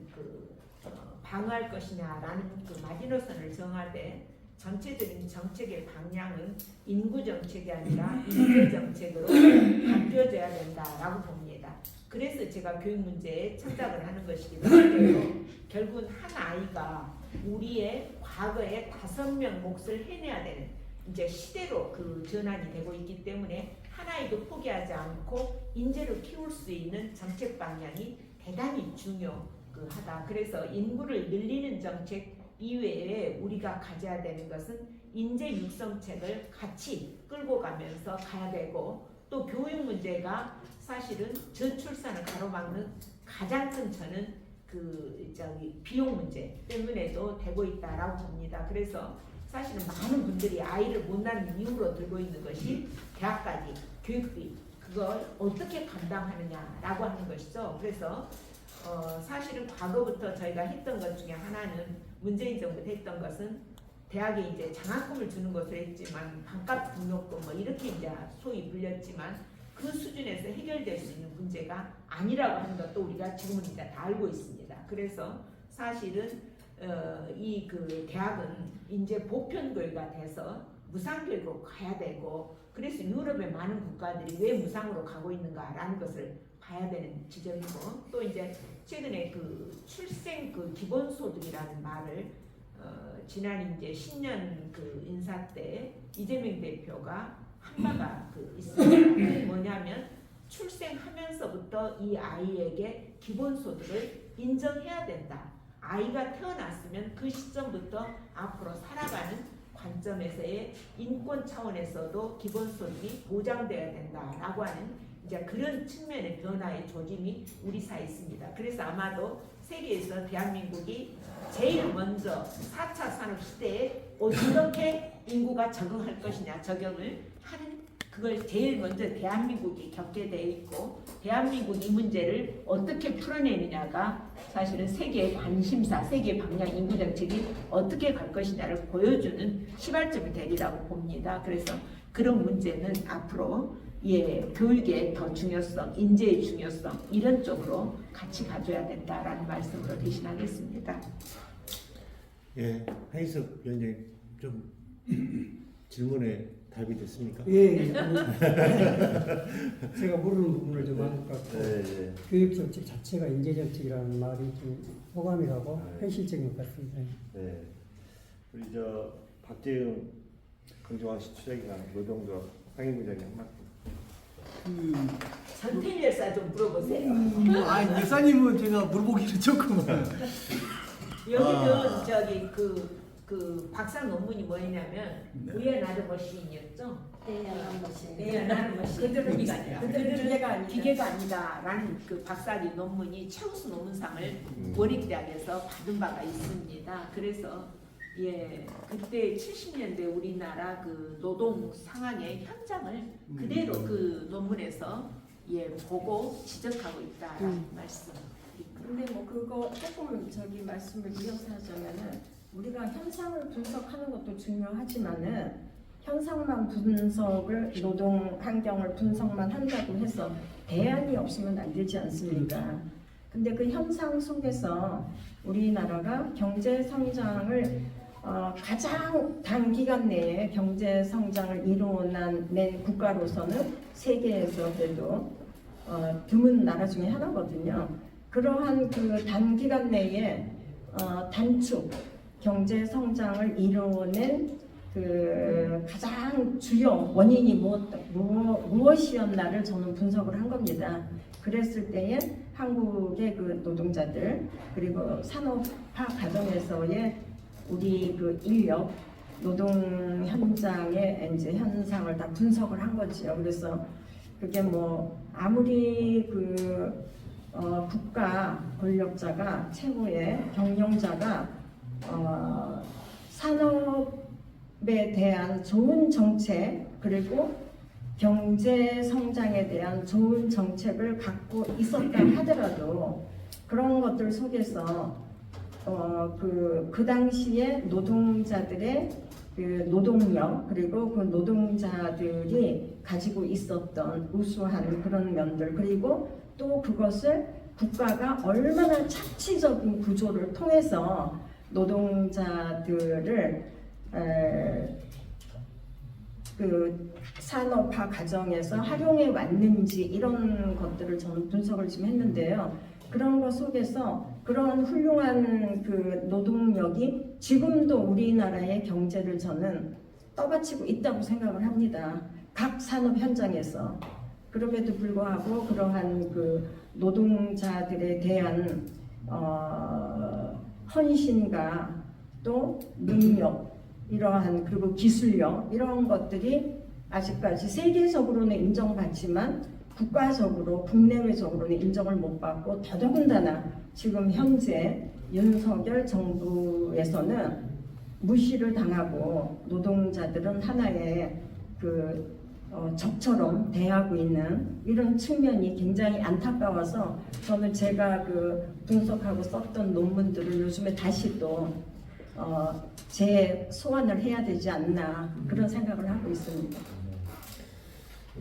방어할 것이냐라는 그 마지노선을 정하되 전체적인 정책의 방향은 인구 정책이 아니라 인재 정책으로 바뀌어져야 된다라고 봅니다. 그래서 제가 교육 문제에 착각을 하는 것이기도 한데요. 결국은 한 아이가 우리의 과거의 5명 몫을 해내야 되는 이제 시대로 그 전환이 되고 있기 때문에 한 아이도 포기하지 않고 인재를 키울 수 있는 정책 방향이 대단히 중요하다. 그래서 인구를 늘리는 정책 이외에 우리가 가져야 되는 것은 인재 육성책을 같이 끌고 가면서 가야 되고 또 교육 문제가 사실은 저출산을 가로막는 가장 큰 저는 비용 문제 때문에도 되고 있다라고 봅니다. 그래서 사실은 많은 분들이 아이를 못 낳는 이유로 들고 있는 것이 대학까지 교육비 그걸 어떻게 감당하느냐라고 하는 것이죠. 그래서 사실은 과거부터 저희가 했던 것 중에 하나는 문재인 정부 때 했던 것은 대학에 이제 장학금을 주는 것을 했지만 반값 등록금 뭐 이렇게 이제 소위 불렸지만 그 수준에서 해결될 수 있는 문제가 아니라고 하는 것도 우리가 지금은 이제 다 알고 있습니다. 그래서 사실은 이 대학은 이제 보편교육가 돼서 무상교육으로 가야 되고 그래서 유럽의 많은 국가들이 왜 무상으로 가고 있는가라는 것을 봐야 되는 지점이고 또 이제 최근에 출생 기본소득이라는 말을 지난 이제 신년 인사 때 이재명 대표가 한 바가 있습니다. 그게 뭐냐면 출생하면서부터 이 아이에게 기본소득을 인정해야 된다. 아이가 태어났으면 그 시점부터 앞으로 살아가는 관점에서의 인권 차원에서도 기본소득이 보장되어야 된다라고 하는 이제 그런 측면의 변화의 조짐이 우리 사이에 있습니다. 그래서 아마도 세계에서 대한민국이 제일 먼저 4차 산업시대에 어떻게 인구가 적응할 것이냐 적용을 하는 그걸 제일 먼저 대한민국이 겪게 돼 있고 대한민국 이 문제를 어떻게 풀어내느냐가 사실은 세계의 관심사, 세계 방향 인구 정책이 어떻게 갈 것이냐를 보여주는 시발점이 되리라고 봅니다. 그래서 그런 문제는 앞으로 교육의 더 중요성, 인재의 중요성 이런 쪽으로 같이 가져야 된다라는 말씀으로 대신하겠습니다. 예, 한희석 위원장님 좀 질문에 답이 됐습니까? 예. 제가 모르는 부분을 좀 한 것 같고 네. 교육 정책 자체가 인재 정책이라는 말이 좀 호감이 가고 현실적인 것 같습니다. 네. 우리 박재영 강정환시 추장이나 노동조 상임부장님 한 말씀. 전태일 열사 좀 물어보세요. 아니 열사님은 제가 물어보기는 조금. 여기는 박사 논문이 뭐였냐면 우에나르머 시인이었죠. 우에나르머 시인. 그들은 기계가 아니다라는 박사리 논문이 최우수 논문상을 월익대학에서 받은 바가 있습니다. 그래서 그때 70년대 우리나라 노동 상황의 현장을 그대로 그 논문에서 보고 지적하고 있다라는 말씀. 근데 그거 조금 말씀을 이어서 하자면은 우리가 현상을 분석하는 것도 중요하지만은 현상만 분석을 노동 환경을 분석만 한다고 해서 대안이 없으면 안 되지 않습니까? 근데 그 현상 속에서 우리나라가 경제 성장을 가장 단기간 내에 경제 성장을 이루어낸 국가로서는 세계에서 그래도 드문 나라 중에 하나거든요. 그러한 단기간 내에 단축 경제 성장을 이루어낸 가장 주요 원인이 무엇이었나를 저는 분석을 한 겁니다. 그랬을 때에 한국의 노동자들 그리고 산업화 과정에서의 우리 인력 노동 현장의 이제 현상을 다 분석을 한 거지요. 그래서 그게 아무리 국가 권력자가 최고의 경영자가 산업에 대한 좋은 정책 그리고 경제 성장에 대한 좋은 정책을 갖고 있었다 하더라도 그런 것들 속에서 그 당시에 노동자들의 그 노동력 그리고 그 노동자들이 가지고 있었던 우수한 그런 면들 그리고 또 그것을 국가가 얼마나 착취적인 구조를 통해서 노동자들을 그 산업화 과정에서 활용해 왔는지 이런 것들을 저는 분석을 좀 했는데요. 그런 것 속에서 그런 훌륭한 그 노동력이 지금도 우리나라의 경제를 저는 떠받치고 있다고 생각을 합니다. 각 산업 현장에서. 그럼에도 불구하고 그러한 그 노동자들에 대한 헌신과 또 능력 이러한 그리고 기술력 이런 것들이 아직까지 세계적으로는 인정받지만 국가적으로 국내외적으로는 인정을 못 받고 더더군다나 지금 현재 윤석열 정부에서는 무시를 당하고 노동자들은 하나의 그 적처럼 대하고 있는 이런 측면이 굉장히 안타까워서 저는 제가 그 분석하고 썼던 논문들을 요즘에 다시 또 재소환을 해야 되지 않나 그런 생각을 하고 있습니다.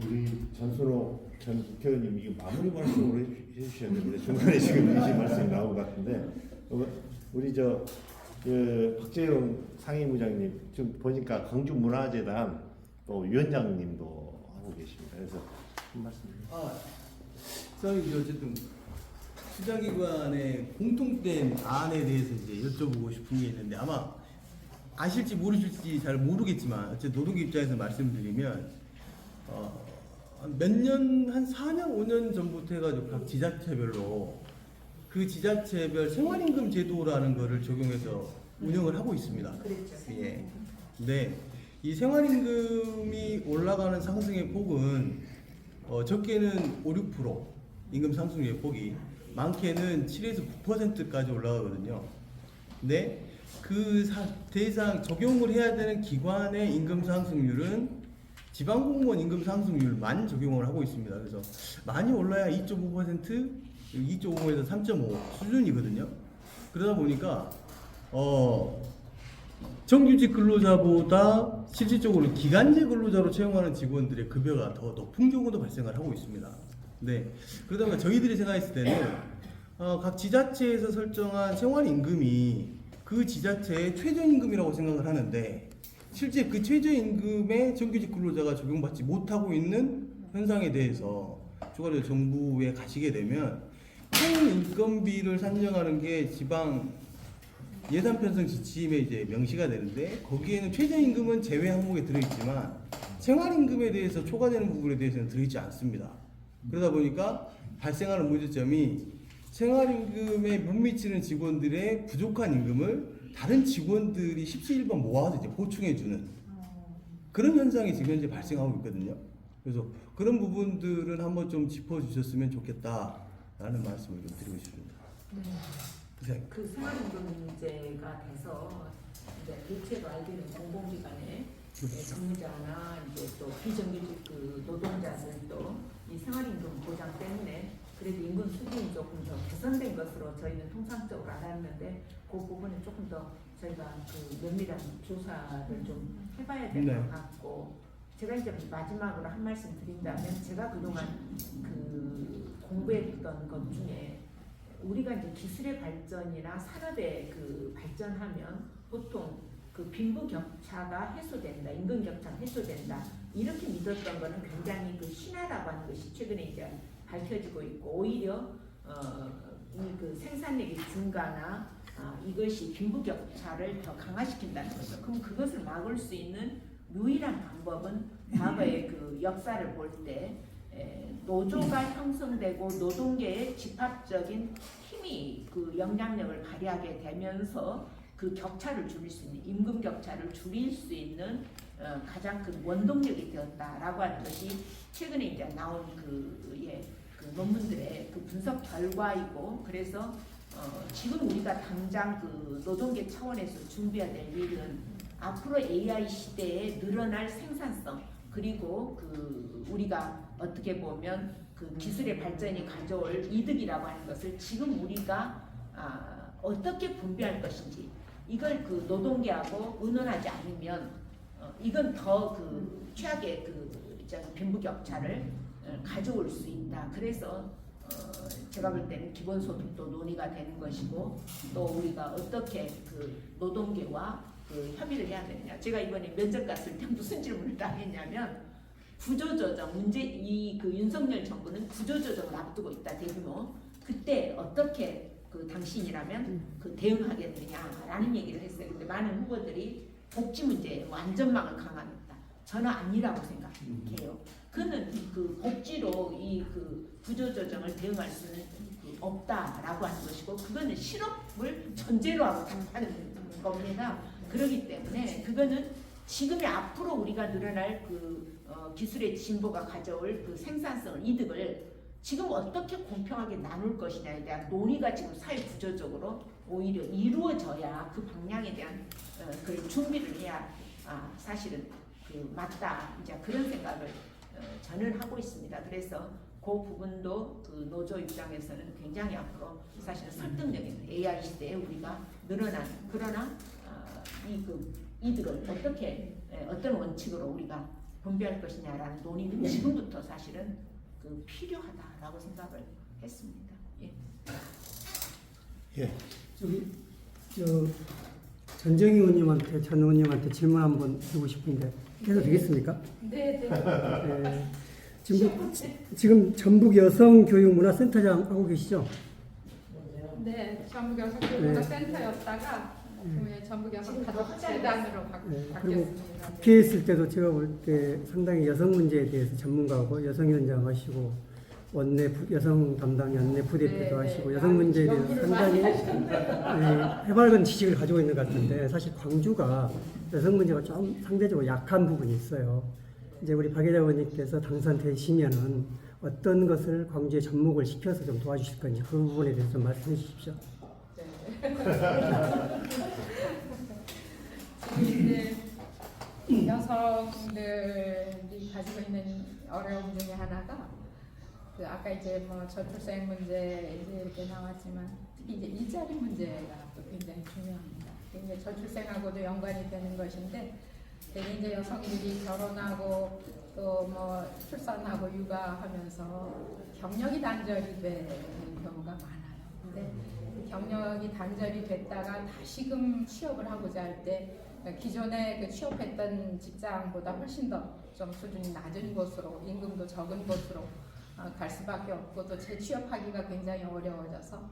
우리 전순호 전 국회의원님 이거 마무리 말씀으로 해주셨는데 중간에 지금 이 말씀이 나온 것 같은데 우리 그 박재영 상임부장님 지금 보니까 광주문화재단 또 위원장님도 하고 계십니다. 그래서 한 말씀. 선생님 어쨌든 수장기관의 공통된 안에 대해서 이제 여쭤보고 싶은 게 있는데 아마 아실지 모르실지 잘 모르겠지만 어쨌든 노동계 입장에서 말씀드리면 몇 년, 한 4년, 5년 전부터 해가지고 각 지자체별로 그 지자체별 생활임금 제도라는 거를 적용해서 운영을 하고 있습니다. 그랬죠. 예. 근데 이 생활임금이 올라가는 상승의 폭은 적게는 5, 6% 임금 상승률의 폭이 많게는 7에서 9%까지 올라가거든요. 근데 그 대상 적용을 해야 되는 기관의 임금 상승률은 지방공무원 임금 상승률만 적용을 하고 있습니다. 그래서 많이 올라야 2.5%, 2.5에서 3.5 수준이거든요. 그러다 보니까 정규직 근로자보다 실질적으로 기간제 근로자로 채용하는 직원들의 급여가 더 높은 경우도 발생을 하고 있습니다. 네. 그러다 보니까 저희들이 생각했을 때는 각 지자체에서 설정한 생활임금이 그 지자체의 최저임금이라고 생각을 하는데 실제 그 최저임금에 정규직 근로자가 적용받지 못하고 있는 현상에 대해서 추가로 정부에 가시게 되면 평인건비를 산정하는 게 지방 예산 편성 지침에 이제 명시가 되는데 거기에는 최저임금은 제외 항목에 들어있지만 생활임금에 대해서 초과되는 부분에 대해서는 들어있지 않습니다. 그러다 보니까 발생하는 문제점이 생활임금에 못 미치는 직원들의 부족한 임금을 다른 직원들이 십시일반 모아서 이제 보충해주는 그런 현상이 지금 현재 발생하고 있거든요. 그래서 그런 부분들은 한번 좀 짚어주셨으면 좋겠다라는 말씀을 좀 드리고 싶습니다. 네. 그 생활임금 문제가 돼서 이제 대체로 알기는 공공기관의 근무자나 이제 또 비정규직 그 노동자들도 이 생활임금 보장 때문에 그래도 임금 수준이 조금 더 개선된 것으로 저희는 통상적으로 알았는데 그 부분은 조금 더 저희가 그 면밀한 조사를 좀 해봐야 될 것 같고 제가 이제 마지막으로 한 말씀 드린다면 제가 그동안 그 공부했던 것 중에 우리가 이제 기술의 발전이나 산업의 그 발전하면 보통 그 빈부격차가 해소된다, 임금격차가 해소된다 이렇게 믿었던 거는 굉장히 그 신화라고 하는 것이 최근에 이제 밝혀지고 있고 오히려 그 생산력의 증가나 이것이 빈부격차를 더 강화시킨다는 거죠. 그럼 그것을 막을 수 있는 유일한 방법은 과거의 그 역사를 볼 때 노조가 형성되고 노동계의 집합적인 힘이 그 영향력을 발휘하게 되면서 그 격차를 줄일 수 있는 임금 격차를 줄일 수 있는 가장 큰 원동력이 되었다라고 하는 것이 최근에 이제 나온 그 그 논문들의 그 분석 결과이고 그래서 지금 우리가 당장 그 노동계 차원에서 준비해야 될 일은 앞으로 AI 시대에 늘어날 생산성 그리고 그 우리가 어떻게 보면 그 기술의 발전이 가져올 이득이라고 하는 것을 지금 우리가 어떻게 분배할 것인지 이걸 그 노동계하고 의논하지 않으면 이건 더 그 최악의 그 빈부격차를 가져올 수 있다. 그래서 제가 볼 때는 기본소득도 논의가 되는 것이고 또 우리가 어떻게 그 노동계와 그 협의를 해야 되느냐. 제가 이번에 면접 갔을 때 무슨 질문을 당했냐면 구조조정 문제 이 그 윤석열 정부는 구조조정을 앞두고 있다 대규모. 그때 어떻게 그 당신이라면 그 대응하겠느냐라는 얘기를 했어요. 근데 많은 후보들이 복지 문제에 뭐 안전망을 강화하겠다. 저는 아니라고 생각해요. 그는 그 복지로 이 그 구조조정을 대응할 수는 없다라고 하는 것이고 그거는 실업을 전제로 하고 하는 겁니다. 그렇기 때문에 그거는 지금이 앞으로 우리가 늘어날 그 기술의 진보가 가져올 그 생산성 이득을 지금 어떻게 공평하게 나눌 것이냐에 대한 논의가 지금 사회 구조적으로 오히려 이루어져야 그 방향에 대한 그 준비를 해야 사실은 그 맞다 이제 그런 생각을 저는 하고 있습니다. 그래서 그 부분도 그 노조 입장에서는 굉장히 앞으로 사실은 설득력있는 AI 시대에 우리가 늘어난 그러나 이 그 이득을 어떻게 어떤 원칙으로 우리가 분배할 것이냐라는 논의는 지금부터 사실은 그 필요하다라고 생각을 했습니다. 예. 예. 저기 전정희 의원님한테 전 의원님한테 질문 한번 드리고 싶은데 해도 되겠습니까? 네, 네. 네. 지금 전북 여성교육문화센터장 하고 계시죠? 네, 전북 여성교육문화센터였다가 전북 여성가족재단으로 그리고 바뀌었습니다. 국회에 있을 때도 제가 볼 때 상당히 여성 문제에 대해서 전문가고 여성위원장 하시고 여성 담당 연내 부대표도 하시고 여성 문제에 대해서 상당히 해맑은 지식을 가지고 있는 것 같은데 사실 광주가 여성 문제가 좀 상대적으로 약한 부분이 있어요. 이제 우리 박예자 의원님께서 당선되시면은 어떤 것을 광주에 접목을 시켜서 좀 도와주실 건지 그 부분에 대해서 좀 말씀해 주십시오. 이제 여성들이 가지고 있는 어려움 중에 하나가 그 아까 이제 뭐 저출생 문제 이제 이렇게 나왔지만 특히 이제 일자리 문제가 또 굉장히 중요합니다. 이제 저출생하고도 연관이 되는 것인데 대개 이제 여성들이 결혼하고 또 뭐 출산하고 육아하면서 경력이 단절이 되는 경우가 많아요. 근데 경력이 단절이 됐다가 다시금 취업을 하고자 할 때 기존에 그 취업했던 직장보다 훨씬 더 좀 수준이 낮은 곳으로 임금도 적은 곳으로 갈 수밖에 없고 또 재취업하기가 굉장히 어려워져서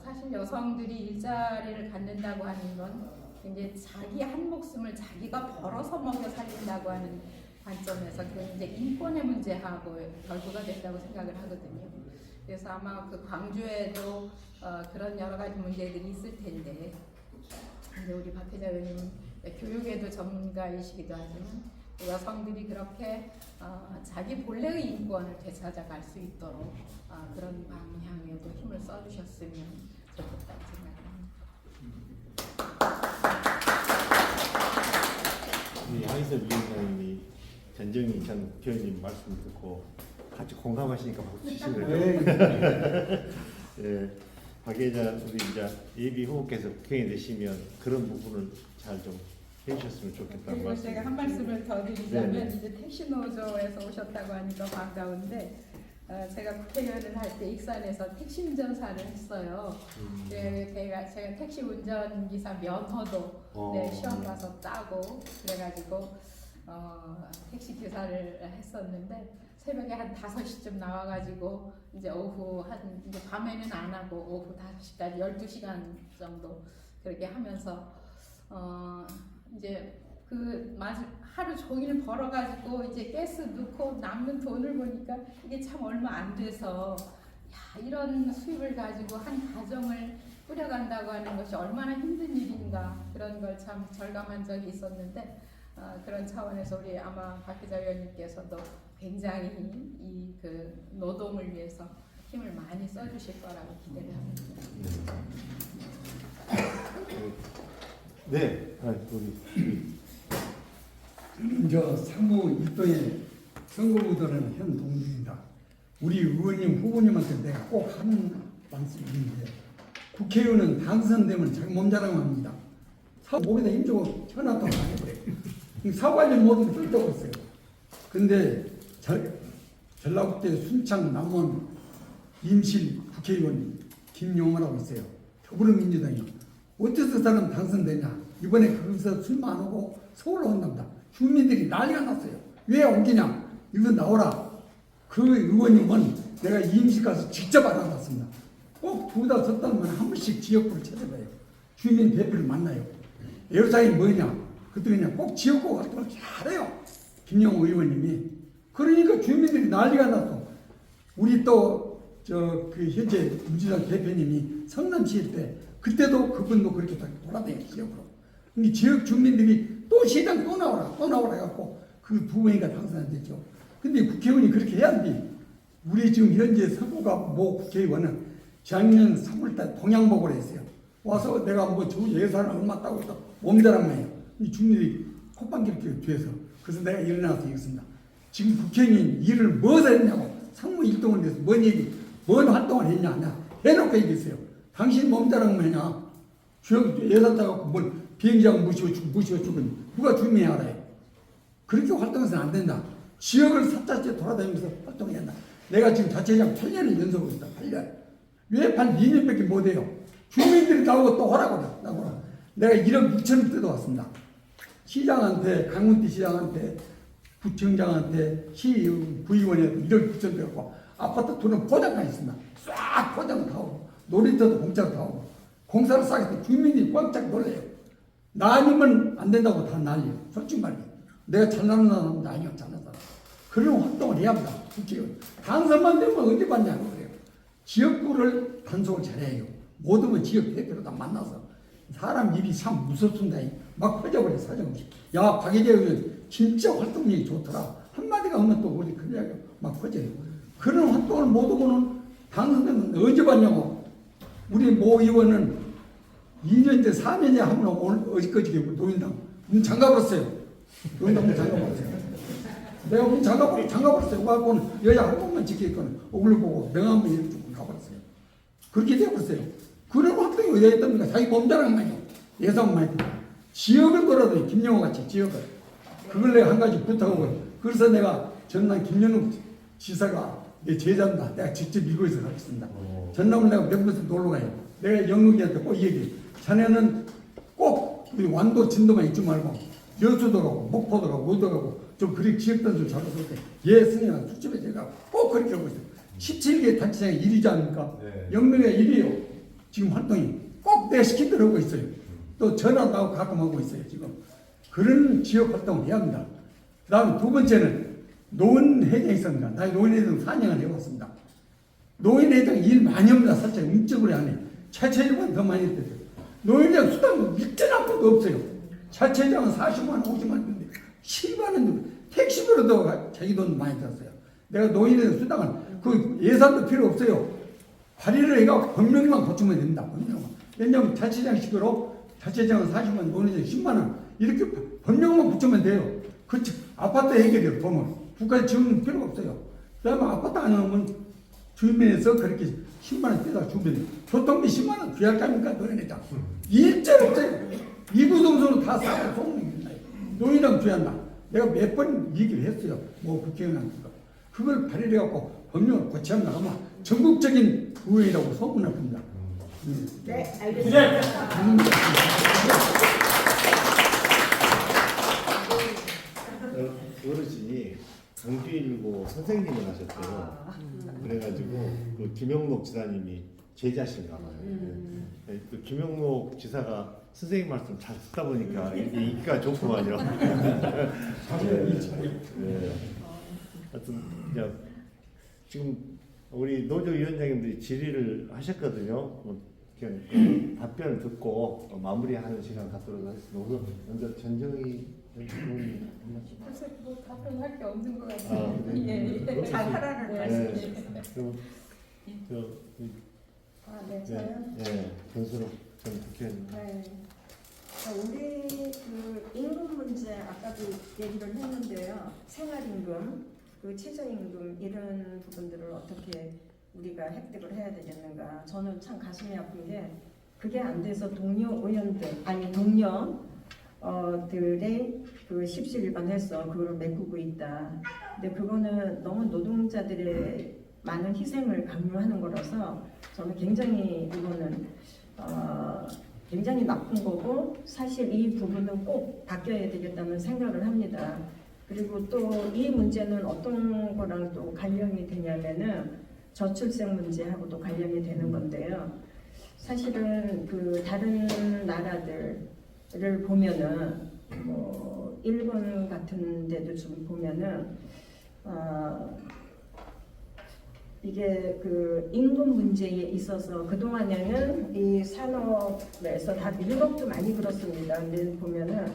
사실 여성들이 일자리를 갖는다고 하는 건 이제 자기 한 목숨을 자기가 벌어서 먹여 살린다고 하는 관점에서 그 이제 인권의 문제하고 결부가 된다고 생각을 하거든요. 그래서 아마 그 광주에도 그런 여러 가지 문제들이 있을 텐데 이제 우리 박혜자 의원님 교육에도 전문가이시기도 하지만 여성들이 그렇게 자기 본래의 인권을 되찾아갈 수 있도록 그런 방향에도 힘을 써주셨으면 좋겠다고 생각합니다. 우리 양희섭 위원장님이 전정희 전 교수님 말씀 듣고 같이 공감하시니까 박수 치신 거죠? 예, 박예자 우리 이제 예비 후보께서 국회에 되시면 그런 부분을 잘 좀 해주셨으면 좋겠다는 그리고 말씀. 제가 한 말씀을 더 드리자면 네네. 이제 택시 노조에서 오셨다고 하니까 반가운데 제가 국회의원을 할 때 익산에서 택시 운전사를 했어요. 제가 택시 운전기사 면허도 시험 가서 따고 그래가지고 택시 기사를 했었는데 새벽에 한 5시쯤 나와가지고 이제 오후 이제 밤에는 안 하고 오후 5시까지 12시간 정도 그렇게 하면서 이제 그 하루 종일 벌어가지고 이제 가스 넣고 남는 돈을 보니까 이게 참 얼마 안 돼서 야, 이런 수입을 가지고 한 가정을 꾸려간다고 하는 것이 얼마나 힘든 일인가 그런 걸 참 절감한 적이 있었는데 그런 차원에서 우리 아마 박기자 위원님께서도 굉장히 이 그 노동을 위해서 힘을 많이 써주실 거라고 기대를 합니다. 네, 우리 저 사무 일동의 선거구도라는 현 동지입니다. 우리 의원님 후보님한테 내가 꼭 하는 말씀이 있는데 국회의원은 당선되면 자기 몸자랑을 합니다. 목에다 힘주고 전화도 안 해버려요. 사관련 모든 게 뜰다고 있어요. 근데 전라북도 순창 남원 임실 국회의원 김용호라고 있어요. 더불어민주당이요. 어째서 그 사람 당선되냐? 이번에 거기서 술만 안 오고 서울로 온답니다. 주민들이 난리가 났어요. 왜 옮기냐? 이거 나오라. 그 의원님은 내가 임실 가서 직접 알아봤습니다. 꼭 두 달 섰다면 한 번씩 지역구를 찾아봐요. 주민 대표를 만나요. 애로사항이 뭐냐? 그때 그냥 꼭 지역구 활동을 잘해요. 김영호 의원님이. 그러니까 주민들이 난리가 났어. 우리 또 그 현재 민주당 대표님이 성남시일 때 그때도 그분도 그렇게 돌아다니고 지역으로. 근데 지역 주민들이 또 시장 또 나오라 해갖고 그 두 번이가 당선 안 됐죠. 근데 국회의원이 그렇게 해야 안 돼. 우리 지금 현재 선거가 모 국회의원은 작년 3월달 동양보고를 했어요. 와서 내가 뭐 저 예산을 얼마 따고 있다 몸자랑만 해요. 이 주민들이 콧방귀를 뒤에서. 그래서 내가 일어나서 얘기했습니다. 지금 국회의원이 일을 무엇을 했냐고 상무 일동을 위해서 뭔 활동을 했냐 해놓고 얘기했어요. 당신 몸자랑만 했냐. 예산 따갖고 뭘 비행장 무시고 죽은 누가 주민이 알아요. 그렇게 활동해서는 안 된다. 지역을 샅샅이 돌아다니면서 활동해야 한다. 내가 지금 자체장 8년을 연속하고 있다. 8년. 왜 2년밖에 못해요? 주민들이 나오고 또 하라고. 내가 1억 6천을 뜯어왔습니다. 시장한테, 강문태 시장한테, 구청장한테, 시 구의원에 1억 6천 뜯어갖고 아파트 돈은 포장가 있습니다. 싹 포장 다 오고 놀이터도 공짜로 다 오고 공사를 싹 해서 주민들이 꽉짝 놀래요. 나 아니면 안 된다고 다 난리요. 솔직히 말이에요. 내가 잘나는 사람도 아니야. 잘나는 사람. 그런 활동을 해야 합니다. 국회의원. 당선만 되면 언제 받냐고 그래요. 지역구를 단속을 잘해야 해요. 못 오면 지역 대표로 다 만나서 사람 일이 참 무섭습니다. 막 퍼져버려 사정없이. 야 박예재 의원 진짜 활동력이 좋더라. 한마디가 하면 또 우리 그냥 막 퍼져요. 그런 활동을 못 오고는 당선되면 언제 받냐고. 우리 모 의원은 2년째 4년째 하면 오늘 어지까지 노인당 문 잠가버렸어요. 노인당 문 잠가버렸어요. 내가 문 잠가버렸어요. 와서는 여자 한 번만 지키겠거든. 얼굴 보고 명함을 이렇게 쭉 가버렸어요. 그렇게 되어버렸어요. 그런 활동이 왜 있답니까? 자기 몸자랑만요. 예산만 해도. 지역을 돌아다니 김영호 같이 지역을. 그걸 내가 한 가지 부탁하고 그래서 내가 전남 김연욱 지사가 내 제자입니다. 내가 직접 미국에서 가겠습니다. 전남을 내가 몇 번씩 놀러 가요. 내가 영국이한테 꼭 얘기해. 자네는 꼭 우리 완도 진도만 있지 말고 여수도 가고 목포도 가고 어디도 가고 좀 그리 지역단 좀 잡아서 예 승인한 수집에 제가 꼭 그렇게 하고 있어요. 17개 단체장이 1위지 않습니까? 네. 영명에 1위요. 지금 활동이 꼭 내 시킨 대로 하고 있어요. 또 전화도 하고 가끔 하고 있어요. 지금 그런 지역 활동을 해야 합니다. 그 다음 두 번째는 노인회장이 있습니다. 나 노인회장 4년을 해왔습니다. 노인회장 일 많이 합니다. 살짝 음적으로 안 해요. 차체장은 더 많이 했대요. 노인회장 수당 일전 한 번도 없어요. 차체장은 40만 원, 50만 원인데 10만 원 택시비로도 자기 돈 많이 들었어요. 내가 노인회장 수당을 그 예산도 필요 없어요. 발의를 해가 법령만 고치면 됩니다. 법령만. 왜냐하면 자체장식으로 자체장은 40만 원, 노인회장 10만 원 이렇게 법령만 붙이면 돼요. 그렇지. 아파트 해결해요. 보면 국가 지원은 필요가 없어요. 그다음에 아파트 안 하면 주민에서 그렇게 10만 원 떼다 주면 교통비 10만 원 귀할 겁니까 노인회장? 일절 없어요. 이구동성으로 다 싸고 소문이 나요. 노인회장 귀한다. 내가 몇 번 얘기를 했어요. 뭐 국회의원한테. 그걸 발의를 해갖고 법령을 고치면 나가면 전국적인 의회라고 소문날 겁니다. 네, 알겠습니다. 어르신이 강주일고 선생님을 하셨대요. 그래가지고 그 김영록 지사님이 제자신가 봐요. 그 김영록 지사가 선생님 말씀 잘 듣다 보니까 이게 인기가 좋구만요. 네. 하여튼 지금 우리 노조 위원장님들이 질의를 하셨거든요. 의견, 그 답변을 듣고 마무리하는 시간 갖도록 하겠습니다. 우선 먼저 전정희 의원님. 글쎄 뭐 답변할 게 없는 것 같아요. 아, 네. 예, 잘하라는 말씀이십니다. 그럼 네, 저요? 변수로 전 국회의원. 네. 우리 그 임금 문제 아까도 얘기를 했는데요. 생활임금, 그 최저임금 이런 부분들을 어떻게 우리가 획득을 해야 되겠는가. 저는 참 가슴이 아픈 게 그게 안 돼서 동료 들의 그 십시일반해서 그거를 메꾸고 있다. 근데 그거는 너무 노동자들의 많은 희생을 강요하는 거라서 저는 굉장히 이거는 굉장히 나쁜 거고 사실 이 부분은 꼭 바뀌어야 되겠다는 생각을 합니다. 그리고 또 이 문제는 어떤 거랑 또 관련이 되냐면은 저출생 문제하고도 관련이 되는 건데요. 사실은 그 다른 나라들을 보면은 뭐 일본 같은 데도 좀 보면은 이게 그 임금 문제에 있어서 그동안에는 이 산업에서 다 미국도 많이 그렇습니다. 근데 보면은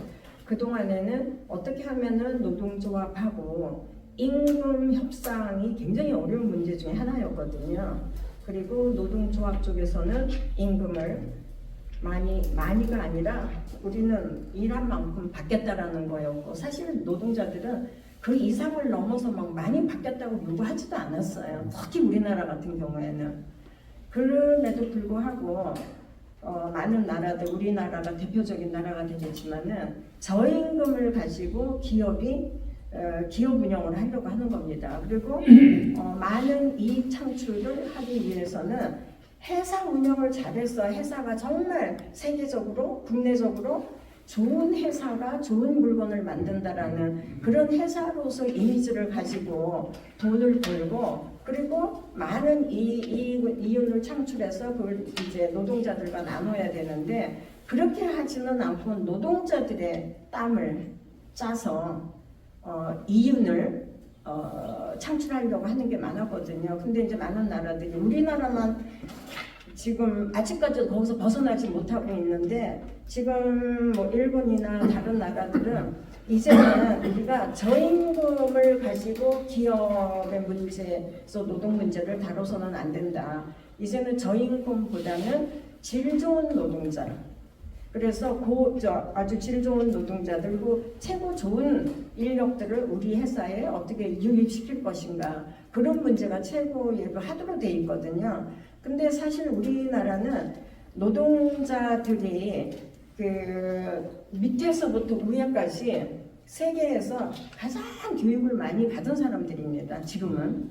그동안에는 어떻게 하면은 노동조합하고 임금 협상이 굉장히 어려운 문제 중에 하나였거든요. 그리고 노동조합 쪽에서는 임금을 많이가 아니라 우리는 일한 만큼 받겠다라는 거였고 사실 노동자들은 그 이상을 넘어서 막 많이 받겠다고 요구하지도 않았어요. 특히 우리나라 같은 경우에는. 그럼에도 불구하고 많은 나라들, 우리나라가 대표적인 나라가 되겠지만은 저임금을 가지고 기업이 기업 운영을 하려고 하는 겁니다. 그리고 많은 이익 창출을 하기 위해서는 회사 운영을 잘해서 회사가 정말 세계적으로 국내적으로 좋은 회사가 좋은 물건을 만든다라는 그런 회사로서 이미지를 가지고 돈을 벌고 그리고 많은 이윤을 창출해서 그걸 이제 노동자들과 나눠야 되는데 그렇게 하지는 않고 노동자들의 땀을 짜서 이윤을 창출하려고 하는 게 많았거든요. 근데 이제 많은 나라들이 우리나라만 지금 아직까지 거기서 벗어나지 못하고 있는데 지금 뭐 일본이나 다른 나라들은 이제는 우리가 저임금을 가지고 기업의 문제에서 노동 문제를 다뤄서는 안 된다. 이제는 저임금보다는 질 좋은 노동자. 그래서 아주 질 좋은 노동자들 그리고 최고 좋은 인력들을 우리 회사에 어떻게 유입시킬 것인가 그런 문제가 최고로 하도록 돼 있거든요. 근데 사실 우리나라는 노동자들이 그 밑에서부터 위에까지 세계에서 가장 교육을 많이 받은 사람들입니다. 지금은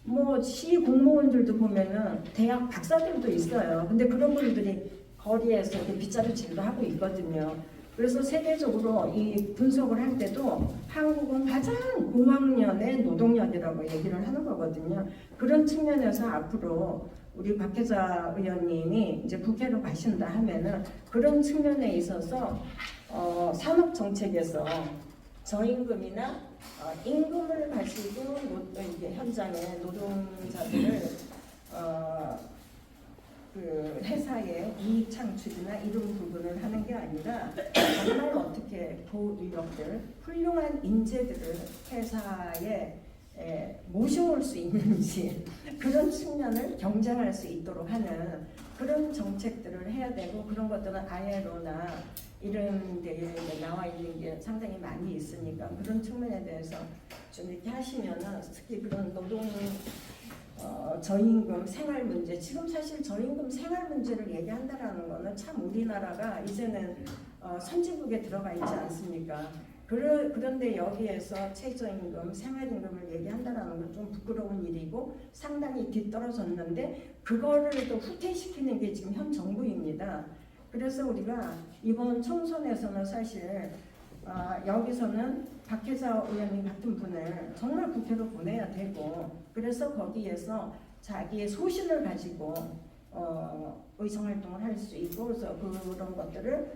뭐 시 공무원들도 보면은 대학 박사들도 있어요. 근데 그런 분들이 거리에서 이렇게 빗자루질도 하고 있거든요. 그래서 세계적으로 이 분석을 할 때도 한국은 가장 고학년의 노동력이라고 얘기를 하는 거거든요. 그런 측면에서 앞으로 우리 박혜자 의원님이 이제 국회로 가신다 하면은 그런 측면에 있어서 산업 정책에서 저임금이나 임금을 가지고 이제 현장의 노동자들을 그 회사의 이익 창출이나 이런 부분을 하는 게 아니라 정말 어떻게 고인력들, 훌륭한 인재들을 회사에 모셔올 수 있는지 그런 측면을 경쟁할 수 있도록 하는 그런 정책들을 해야 되고 그런 것들은 ILO나 이런 데에 나와 있는 게 상당히 많이 있으니까 그런 측면에 대해서 좀 이렇게 하시면은 특히 그런 노동 저임금 생활 문제 지금 사실 저임금 생활 문제를 얘기한다라는 거는 참 우리나라가 이제는 선진국에 들어가 있지 않습니까? 그런데 여기에서 최저임금 생활임금을 얘기한다라는 건 좀 부끄러운 일이고 상당히 뒤떨어졌는데 그거를 또 후퇴시키는 게 지금 현 정부입니다. 그래서 우리가 이번 총선에서는 사실 여기서는 박혜자 의원님 같은 분을 정말 국회로 보내야 되고 그래서 거기에서 자기의 소신을 가지고 의정활동을 할 수 있고 그래서 그런 것들을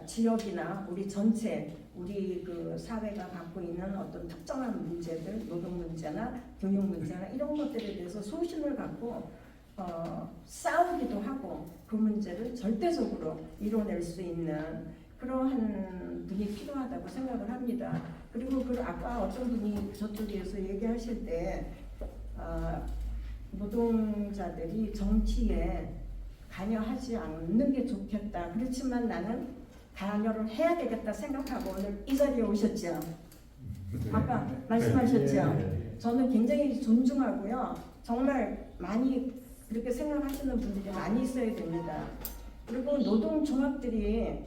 지역이나 우리 전체 우리 그 사회가 갖고 있는 어떤 특정한 문제들 노동 문제나 교육 문제나 이런 것들에 대해서 소신을 갖고 싸우기도 하고 그 문제를 절대적으로 이뤄낼 수 있는 그러한 분이 필요하다고 생각을 합니다. 그리고 아까 어떤 분이 저쪽에서 얘기하실 때 노동자들이 정치에 관여하지 않는 게 좋겠다. 그렇지만 나는 관여를 해야 되겠다 생각하고 오늘 이 자리에 오셨죠. 아까 말씀하셨죠. 저는 굉장히 존중하고요. 정말 많이 그렇게 생각하시는 분들이 많이 있어야 됩니다. 그리고 노동조합들이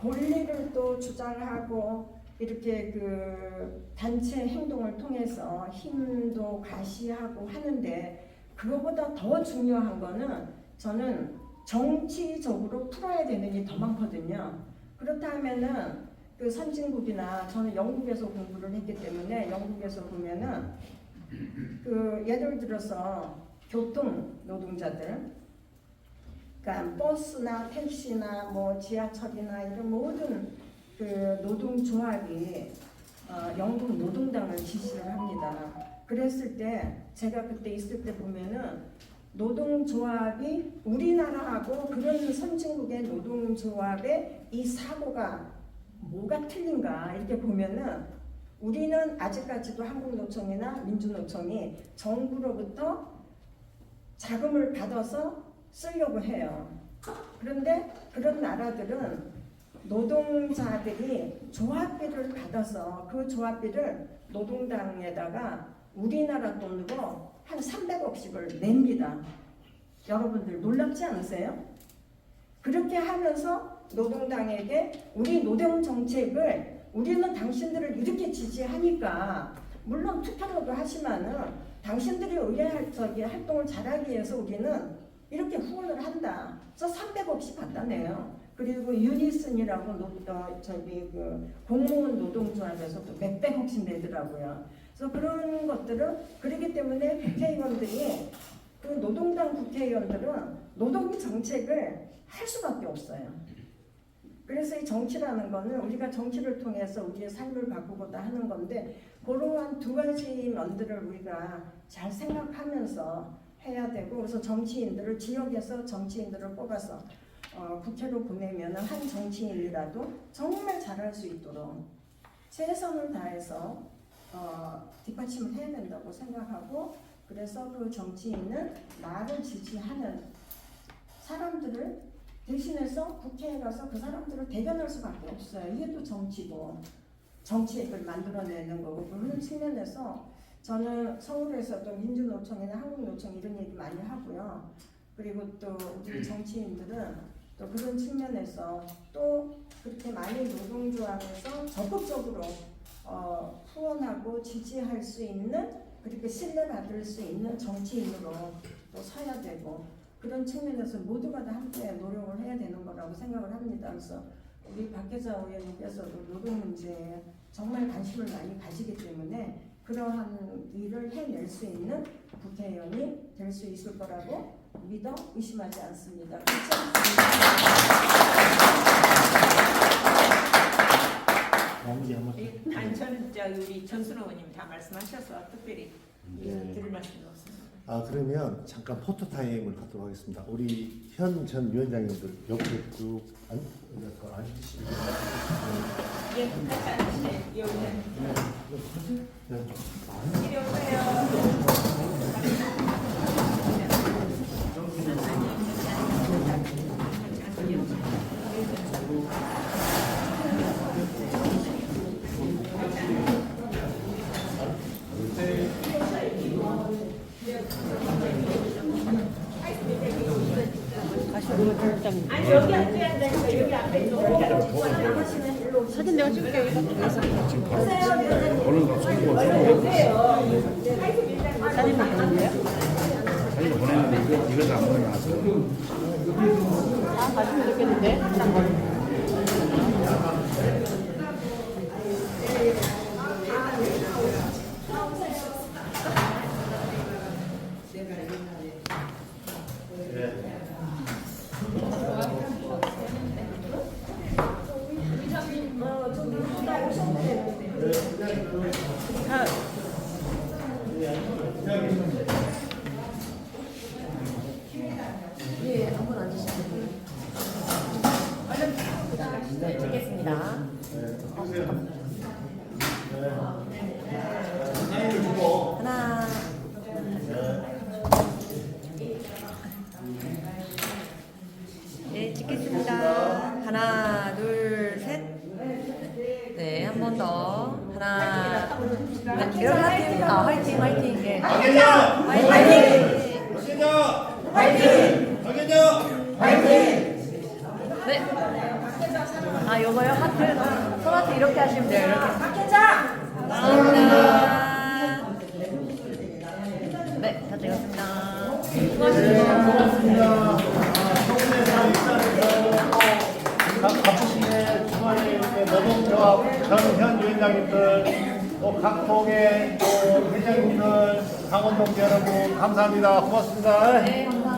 권리를 또 주장하고 이렇게 그 단체 행동을 통해서 힘도 과시하고 하는데 그거보다 더 중요한 거는 저는 정치적으로 풀어야 되는 게 더 많거든요. 그렇다면은 그 선진국이나 저는 영국에서 공부를 했기 때문에 영국에서 보면은 그 예를 들어서 교통 노동자들, 그러니까 버스나 택시나 뭐 지하철이나 이런 모든 그 노동조합이 영국 노동당을 지지를 합니다. 그랬을 때 제가 그때 있을 때 보면은 노동조합이 우리나라하고 그런 선진국의 노동조합의 이 사고가 뭐가 틀린가 이렇게 보면은 우리는 아직까지도 한국노총이나 민주노총이 정부로부터 자금을 받아서 쓰려고 해요. 그런데 그런 나라들은 노동자들이 조합비를 받아서 그 조합비를 노동당에다가 우리나라 돈으로 한 300억씩을 냅니다. 여러분들 놀랍지 않으세요? 그렇게 하면서 노동당에게 우리 노동 정책을 우리는 당신들을 이렇게 지지하니까 물론 투표로도 하지만은 당신들이 의회 활동을 잘하기 위해서 우리는 이렇게 후원을 한다. 그래서 300억씩 갖다 내요. 그리고 유니슨이라고 그 공무원 노동조합에서 또 몇백억씩 내더라고요. 그래서 그런 것들은 그렇기 때문에 국회의원들이 그 노동당 국회의원들은 노동 정책을 할 수밖에 없어요. 그래서 이 정치라는 거는 우리가 정치를 통해서 우리의 삶을 바꾸고자 하는 건데 그러한 두 가지 면들을 우리가 잘 생각하면서 해야 되고 그래서 정치인들을 지역에서 정치인들을 뽑아서 국회로 보내면 한 정치인이라도 정말 잘할 수 있도록 최선을 다해서 뒷받침을 해야 된다고 생각하고 그래서 그 정치인은 나를 지지하는 사람들을 대신해서 국회에 가서 그 사람들을 대변할 수밖에 없어요. 이게 또 정치고 정책을 만들어내는 거고 그런 측면에서 저는 서울에서도 민주노총이나 한국노총 이런 얘기 많이 하고요. 그리고 또 우리 정치인들은 또 그런 측면에서 또 그렇게 많이 노동조합에서 적극적으로 후원하고 지지할 수 있는 그렇게 신뢰받을 수 있는 정치인으로 또 서야 되고 그런 측면에서 모두가 다 함께 노력을 해야 되는 거라고 생각을 합니다. 그래서 우리 박혜자 의원님께서도 노동 문제에 정말 관심을 많이 가지기 때문에 그러한 일을 해낼 수 있는 국회의원이 될 수 있을 거라고 믿어 의심하지 않습니다. 마무리 한번. 아니 저는 우리 전순호 의원님 다 말씀하셔서 특별히 드릴 말씀이 없습니다. 그러면 잠깐 포토 타임을 갖도록 하겠습니다. 우리 현 전 위원장님들 옆에 쭉 앉으시고. 예, 같이 앉으세요. 여기. 이리 오세요. 아니 여기 앉아야 되니까 여기 앞에 사진 내가 찍을게 여기서. 사진만 보내는데요? 사진 보냈는데 이것도 안 보내놨어. 다 가지고 있겠는데? 네, 찍겠습니다. 하나. 네, 찍겠습니다. 하나, 둘, 셋. 네, 한 번 더. 하나. 네, 이렇게 하트. 아, 화이팅, 화이팅. 예. 박회장! 화이팅! 박회장! 화이팅! 박회장! 네. 아, 요거요? 하트. 손하트 이렇게 하시면 돼요. 이렇게. 감사합니다. 네, 다 찍었습니다. 고맙습니다. 바쁘신데 주말에 이렇게 노동조합 전현 위원장님들 또 각동의 또 회장님들 강원동 여러분 감사합니다. 고맙습니다. 네, 감사합니다.